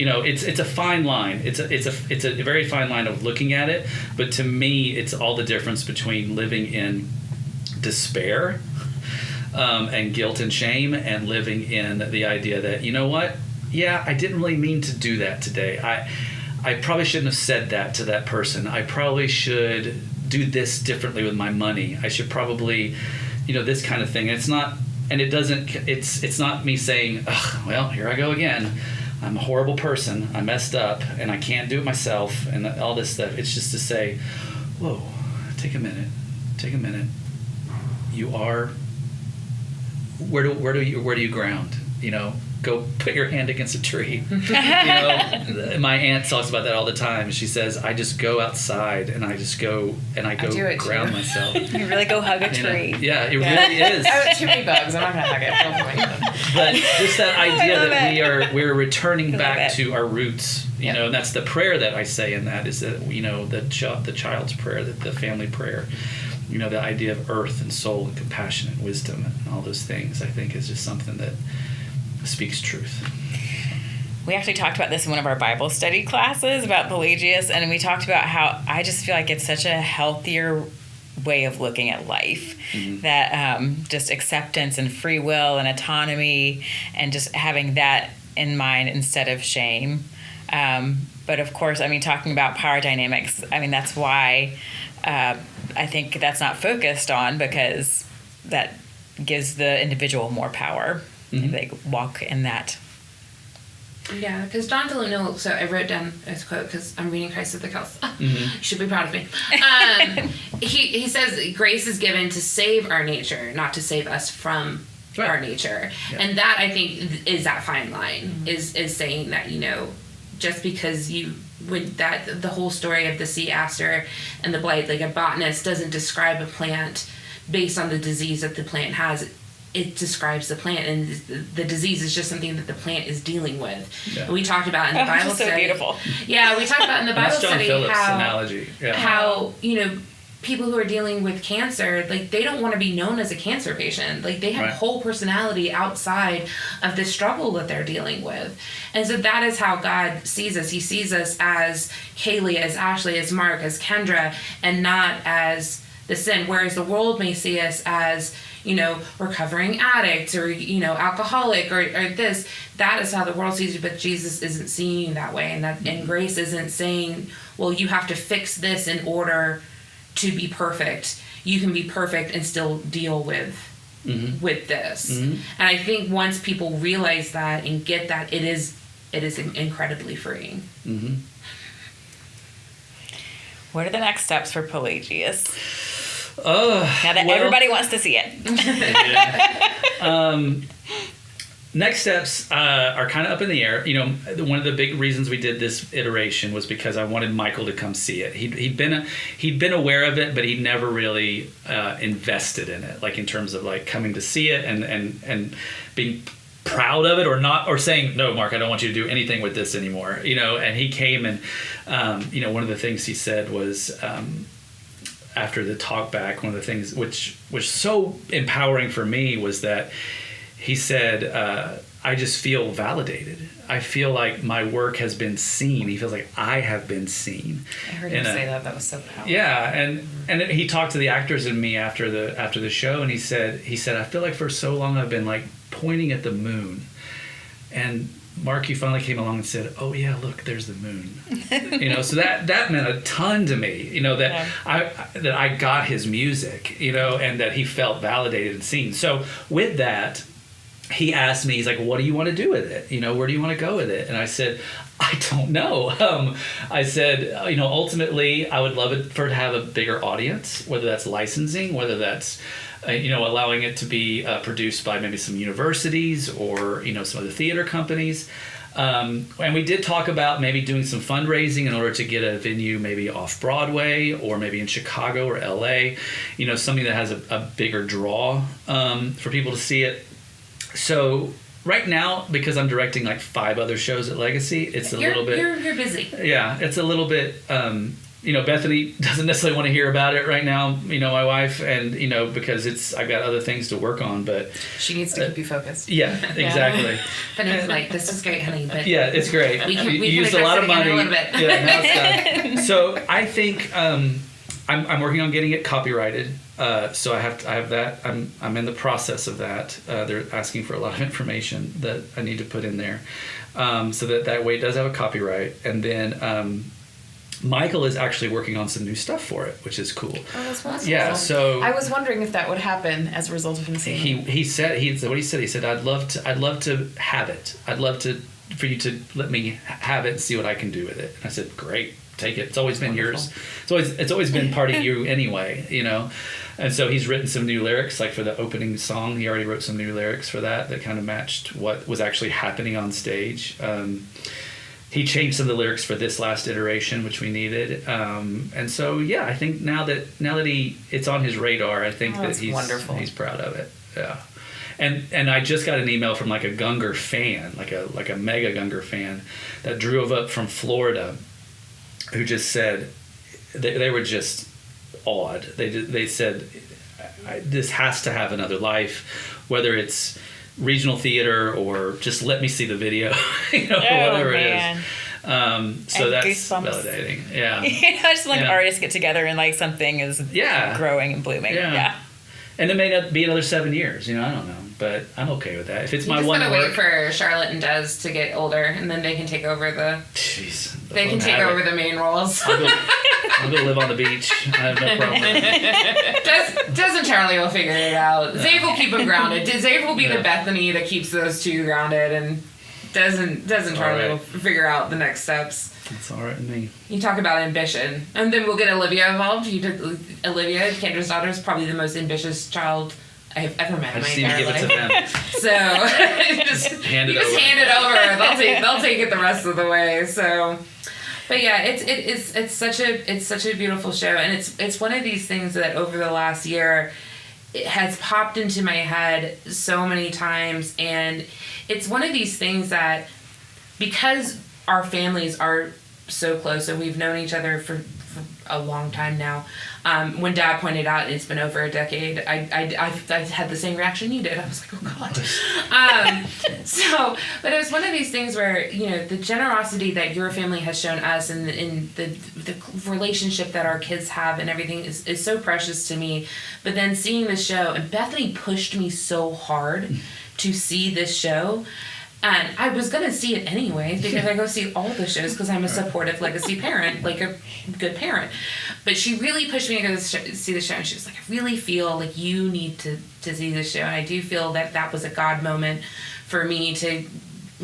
it's a fine line. It's a very fine line of looking at it. But to me, it's all the difference between living in despair and guilt and shame, and living in the idea that, I didn't really mean to do that today. I probably shouldn't have said that to that person. I probably should do this differently with my money. I should probably, this kind of thing. It's not me saying, well, here I go again. I'm a horrible person. I messed up, and I can't do it myself, and all this stuff. It's just to say, whoa, take a minute. You are. Where do you ground? Go put your hand against a tree. My aunt talks about that all the time. She says, I just go outside and I go ground myself. You really go hug a tree. Yeah, it really is. I have too many bugs. I'm not gonna hug it. Don't do anything. But just that idea love that we're returning back it. to our roots. And that's the prayer that I say in that, is that the child's prayer, the family prayer. The idea of earth and soul and compassion and wisdom and all those things, I think, is just something that speaks truth. We actually talked about this in one of our Bible study classes about Pelagius, and we talked about how I just feel like it's such a healthier way of looking at life, that just acceptance and free will and autonomy, and just having that in mind instead of shame. But of course, talking about power dynamics, that's why I think that's not focused on, because that gives the individual more power. They walk in that. Yeah, because John Delano, so I wrote down his quote because I'm reading Christ at the Cross. You should be proud of me. He says, grace is given to save our nature, not to save us from our nature. Yeah. And that, I think, is that fine line, is saying that, just because the whole story of the sea aster and the blight, like a botanist doesn't describe a plant based on the disease that the plant has. it describes the plant, and the disease is just something that the plant is dealing with. Yeah. And we talked about in the Bible so study. beautiful. Yeah, we talked about in the Bible That's John study Phillips' how analogy. Yeah. how people who are dealing with cancer, like, they don't want to be known as a cancer patient. Like, they have Right. whole personality outside of the struggle that they're dealing with. And so that is how God sees us. He sees us as Kaylee, as Ashley, as Mark, as Kendra, and not as the sin. Whereas the world may see us as, recovering addict or, alcoholic or this. That is how the world sees you, but Jesus isn't seeing you that way. And grace isn't saying, well, you have to fix this in order to be perfect. You can be perfect and still deal with this. And I think once people realize that and get that, it is incredibly freeing. What are the next steps for Pelagius? Oh, Now that everybody wants to see it. Next steps are kind of up in the air. One of the big reasons we did this iteration was because I wanted Michael to come see it. He'd been aware of it, but he never really invested in it, like in terms of like coming to see it and being proud of it, or saying, no, Mark, I don't want you to do anything with this anymore. And he came and one of the things he said was, after the talk back, one of the things which was so empowering for me was that he said, I just feel validated. I feel like my work has been seen. He feels like I have been seen. I heard him say that. That was so powerful. Yeah, and he talked to the actors and me after the show, and he said, I feel like for so long I've been like pointing at the moon. And Mark, you finally came along and said, oh yeah, look, there's the moon. So that meant a ton to me, that I got his music, and that he felt validated and seen. So with that, he asked me, he's like, what do you want to do with it? Where do you want to go with it? And I said, I don't know. I said, ultimately, I would love it for it to have a bigger audience, whether that's licensing, whether that's, allowing it to be produced by maybe some universities or, some other theater companies. And we did talk about maybe doing some fundraising in order to get a venue maybe off Broadway or maybe in Chicago or LA, something that has a bigger draw for people to see it. So right now, because I'm directing like 5 other shows at Legacy, it's a little bit... You're busy. Yeah, it's a little bit... Bethany doesn't necessarily want to hear about it right now, my wife, and, because I've got other things to work on, but... She needs to keep you focused. Yeah, exactly. But it's like, this is great, honey, but... Yeah, it's great. We you can used a lot of money. A little bit. Yeah, now it's done. So I think I'm working on getting it copyrighted. So I have that. I'm in the process of that. They're asking for a lot of information that I need to put in there, so that way it does have a copyright. And then Michael is actually working on some new stuff for it, which is cool. Oh, that's wonderful. Yeah. So I was wondering if that would happen as a result of him seeing it. he said what he said. He said I'd love to have it. I'd love for you to let me have it and see what I can do with it. And I said, great. Take it. It's always been yours. It's always been part of you anyway, And so he's written some new lyrics, like for the opening song. He already wrote some new lyrics for that kind of matched what was actually happening on stage. He changed some of the lyrics for this last iteration, which we needed. And so yeah, I think now that it's on his radar, I think that he's proud of it. Yeah. And I just got an email from like a Gungor fan, like a mega Gungor fan that drove up from Florida, who just said they were just awed. They said this has to have another life, whether it's regional theater or just let me see the video, whatever it is. So and that's goosebumps. validating. Yeah. Just like artists get together and like something is growing and blooming. Yeah. And it may not be another 7 years, I don't know, but I'm okay with that. If it's my one work. work. Wait for Charlotte and Des to get older, and then they can take over the. Jeez. They can take over the main roles. I'll go live on the beach. I have no problem. Des and Charlie will figure it out. Zave will keep them grounded. Zave will be the Bethany that keeps those two grounded, and Des and Charlie will figure out the next steps. That's all right with me. You talk about ambition, and then we'll get Olivia involved. Olivia, Kendra's daughter, is probably the most ambitious child I've ever met in my entire life. I just need to give it to them. So just hand it over. They'll take it the rest of the way. So, but yeah, it's such a beautiful show, and it's one of these things that over the last year, it has popped into my head so many times, and it's one of these things that, because our families are so close and we've known each other for a long time now. When Dad pointed out it's been over a decade, I had the same reaction you did. I was like, oh God. But it was one of these things where, the generosity that your family has shown us, and the relationship that our kids have and everything is so precious to me. But then seeing this show, and Bethany pushed me so hard to see this show. And I was going to see it anyways, because I go see all the shows because I'm a supportive legacy parent, like a good parent. But she really pushed me to go see the show. And she was like, I really feel like you need to see this show. And I do feel that was a God moment for me to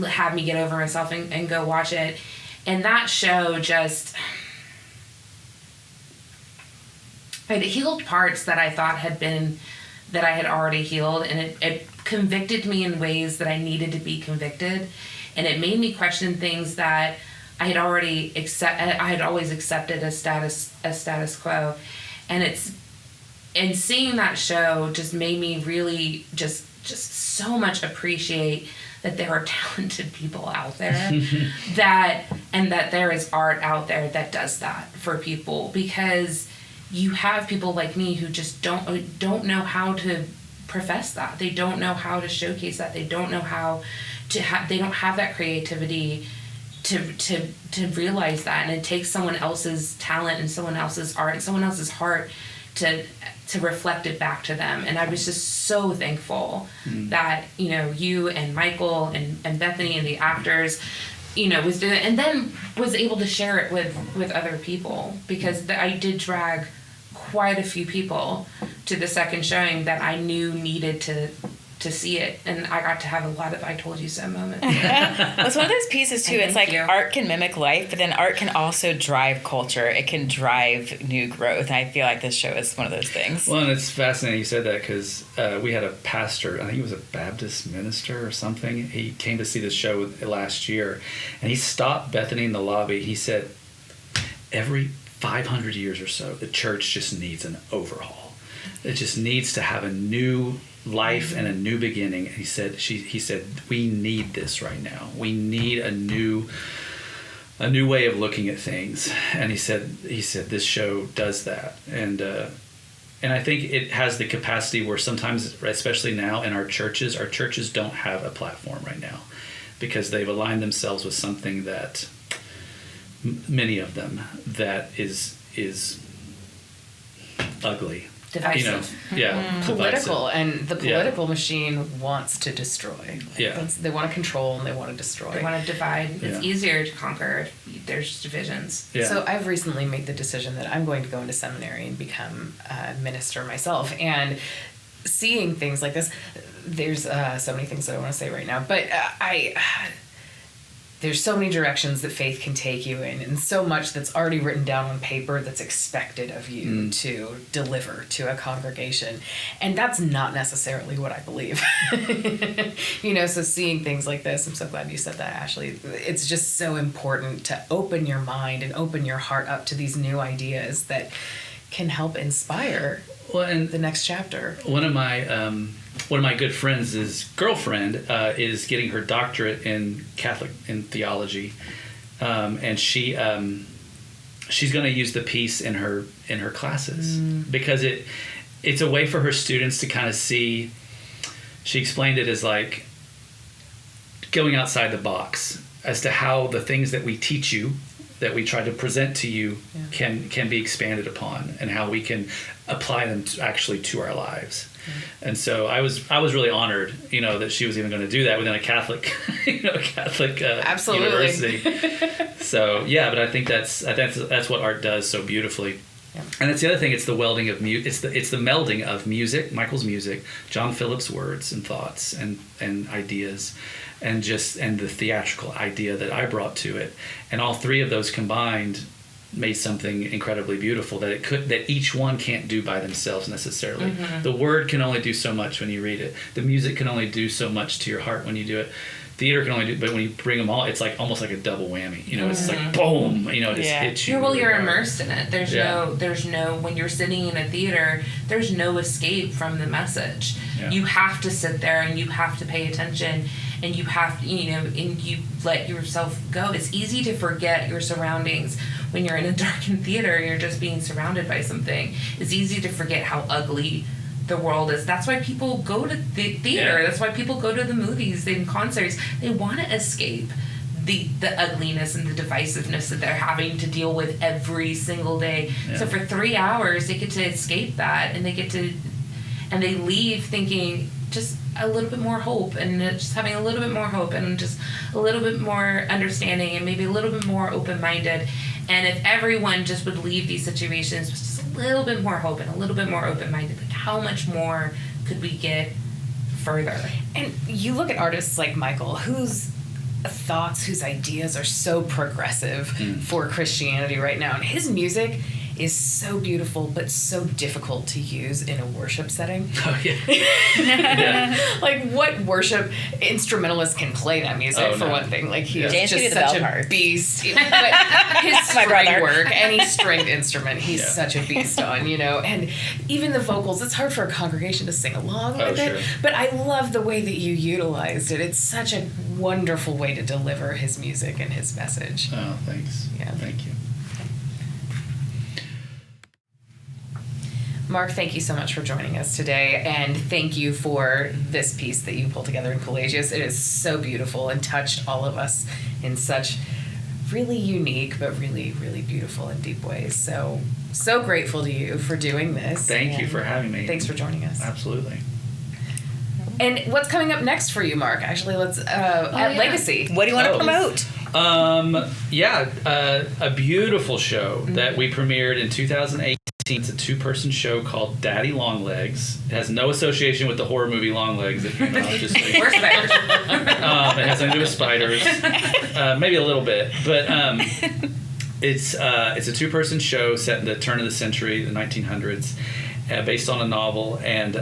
have me get over myself and go watch it. And that show just... it healed parts that I thought that I had already healed, and it convicted me in ways that I needed to be convicted, and it made me question things that I had always accepted as status quo, and seeing that show just made me really just so much appreciate that there are talented people out there that there is art out there that does that for people, because you have people like me who just don't know how to profess that. They don't know how to showcase that. They don't know how to they don't have that creativity to realize that. And it takes someone else's talent and someone else's art and someone else's heart to reflect it back to them. And I was just so thankful that, you and Michael and Bethany and the actors, was doing it, and then was able to share it with other people, because I did drag quite a few people to the second showing that I knew needed to see it, and I got to have a lot of I told you so moments. Well, it's one of those pieces too. It's like art can mimic life, but then art can also drive culture. It can drive new growth. And I feel like this show is one of those things. Well, and it's fascinating you said that, because we had a pastor, I think he was a Baptist minister or something. He came to see this show last year, and he stopped Bethany in the lobby. He said, every 500 years or so, the church just needs an overhaul. It just needs to have a new life and a new beginning. He said we need this right now. We need a new way of looking at things. And he said this show does that. And I think it has the capacity where sometimes, especially now in our churches don't have a platform right now, because they've aligned themselves with something that many of them that is ugly. Divisive. Political, and the political machine wants to destroy. They want to control and they want to destroy. They want to divide. It's easier to conquer if there's divisions. So I've recently made the decision that I'm going to go into seminary and become a minister myself. And seeing things like this, there's so many things that I want to say right now, but there's so many directions that faith can take you in, and so much that's already written down on paper that's expected of you to deliver to a congregation. And that's not necessarily what I believe. So seeing things like this, I'm so glad you said that, Ashley. It's just so important to open your mind and open your heart up to these new ideas that can help inspire the next chapter. One of my good friends' girlfriend is getting her doctorate in theology, and she's going to use the piece in her classes because it's a way for her students to kind of see. She explained it as like going outside the box as to how the things that we teach you, that we try to present to you, can be expanded upon, and how we can apply them to our lives. And so I was really honored, that she was even going to do that within a Catholic, university. So but I think that's what art does so beautifully. Yeah. And that's the other thing. It's the welding of it's the melding of music, Michael's music, John Philip's words and thoughts and ideas, and the theatrical idea that I brought to it, and all three of those combined made something incredibly beautiful that each one can't do by themselves necessarily. The word can only do so much when you read it. The music can only do so much to your heart when you do it. theater can only do, but when you bring them all, it's like almost like a double whammy. You know, it's like boom. You know, it just hits you. Well, really you're hard. immersed in it. There's no when you're sitting in a theater, there's no escape from the message. Yeah. You have to sit there and you have to pay attention, and you have to, and you let yourself go. It's easy to forget your surroundings when you're in a darkened theater and you're just being surrounded by something. It's easy to forget how ugly the world is. That's why people go to the theater. That's why people go to the movies and concerts. They want to escape the ugliness and the divisiveness that they're having to deal with every single day. Yeah. So for 3 hours, they get to escape that, and they leave thinking just a little bit more hope, and just having a little bit more hope, and just a little bit more understanding, and maybe a little bit more open-minded. And if everyone just would leave these situations with just a little bit more hope and a little bit more open-minded, like how much more could we get further? And you look at artists like Michael, whose thoughts, whose ideas are so progressive for Christianity right now, and his music is so beautiful but so difficult to use in a worship setting. Oh yeah. Like, what worship instrumentalist can play that music for one thing? Like, he's just such a beast. But his string work, any stringed instrument, he's such a beast on, and even the vocals, it's hard for a congregation to sing along with it. But I love the way that you utilized it. It's such a wonderful way to deliver his music and his message. Oh, thanks. Yeah. Thank you. Mark, thank you so much for joining us today, and thank you for this piece that you pulled together in Pelagius. It is so beautiful and touched all of us in such really unique but really, really beautiful and deep ways. So grateful to you for doing this. Thank you for having me. Thanks for joining us. Absolutely. And what's coming up next for you, Mark? Actually, let's Legacy. What do you want to promote? A beautiful show that we premiered in 2018. It's a 2-person show called Daddy Longlegs. It has no association with the horror movie Longlegs. If you know, just like, We're spiders. it has nothing to do with spiders. Maybe a little bit, but it's a 2-person show set in the turn of the century, the 1900s, based on a novel, and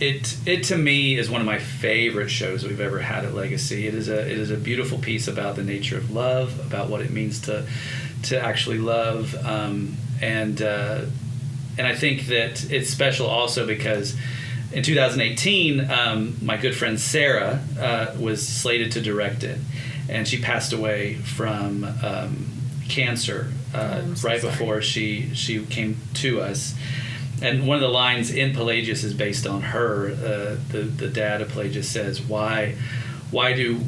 it to me is one of my favorite shows we've ever had at Legacy. It is a beautiful piece about the nature of love, about what it means to actually love. And I think that it's special also because in 2018, my good friend Sarah was slated to direct it, and she passed away from cancer before she came to us. And one of the lines in Pelagius is based on her. The dad of Pelagius says, "Why do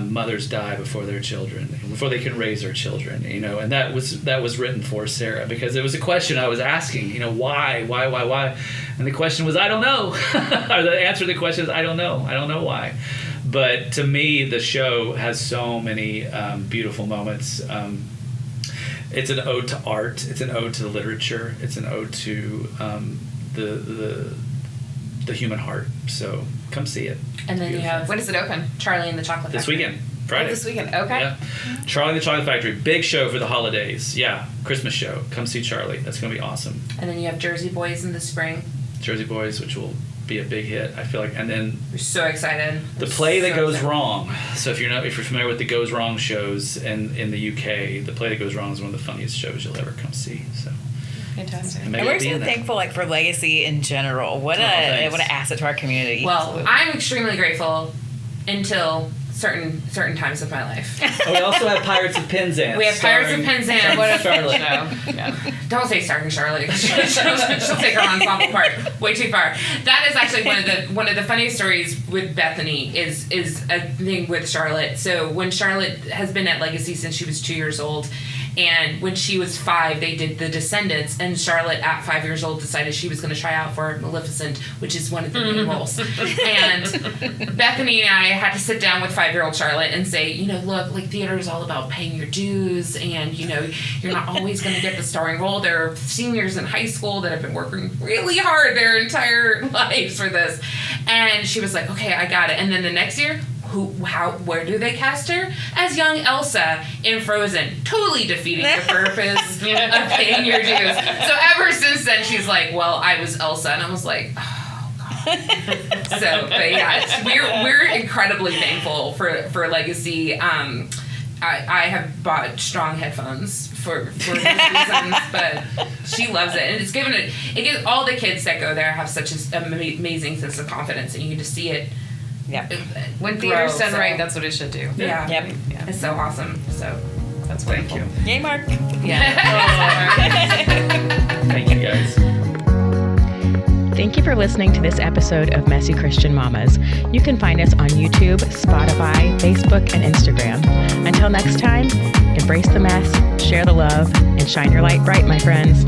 mothers die before their children, before they can raise their children?" And that was written for Sarah, because it was a question I was asking. Why? And the question was, I don't know. Or the answer to the question is, I don't know why. But to me, the show has so many beautiful moments. It's an ode to art. It's an ode to literature. It's an ode to the human heart. So come see it. And then you have, when does it open? Charlie and the Chocolate Factory. This weekend, Friday. Oh, this weekend, okay. Yeah. Charlie and the Chocolate Factory, big show for the holidays. Yeah, Christmas show. Come see Charlie. That's going to be awesome. And then you have Jersey Boys in the spring. Jersey Boys, which will be a big hit, I feel like. And then We're so excited. the Play That Goes Wrong. So if you're familiar with the Goes Wrong shows in the UK, the Play That Goes Wrong is one of the funniest shows you'll ever come see. So Fantastic. maybe And we're I'll be so in that. thankful for Legacy in general. What thanks. an asset to our community. Well, Absolutely. I'm extremely grateful until certain times of my life. We also have Pirates of Penzance. We have Pirates of Penzance. What a Charlotte. show. Yeah. Don't say starring Charlotte. She'll take her ensemble part way too far. That is actually one of the funniest stories with Bethany is a thing with Charlotte. So when Charlotte has been at Legacy since she was 2 years old, and when she was 5, they did The Descendants, and Charlotte at 5 years old decided she was going to try out for Maleficent, which is one of the main roles. And Bethany and I had to sit down with 5-year-old Charlotte and say, look, like, theater is all about paying your dues, and you're not always going to get the starring role. There are seniors in high school that have been working really hard their entire lives for this. And she was like, okay, I got it. And then the next year, where do they cast her? As young Elsa in Frozen, totally defeating the purpose of paying your dues. So ever since then, she's like, well, I was Elsa. And I was like, oh, God. So, but yeah, we're incredibly thankful for Legacy. I have bought strong headphones for those reasons, but she loves it, and it's given it gives all the kids that go there have such an amazing sense of confidence, and you can just see it. Yeah. When theater's done right, that's what it should do. Yeah. Yep. Yeah. It's so awesome. So That's Thank wonderful. you. Yay, Mark. Yeah. Thank you, guys. Thank you for listening to this episode of Messy Christian Mamas. You can find us on YouTube, Spotify, Facebook, and Instagram. Until next time, embrace the mess, share the love, and shine your light bright, my friends.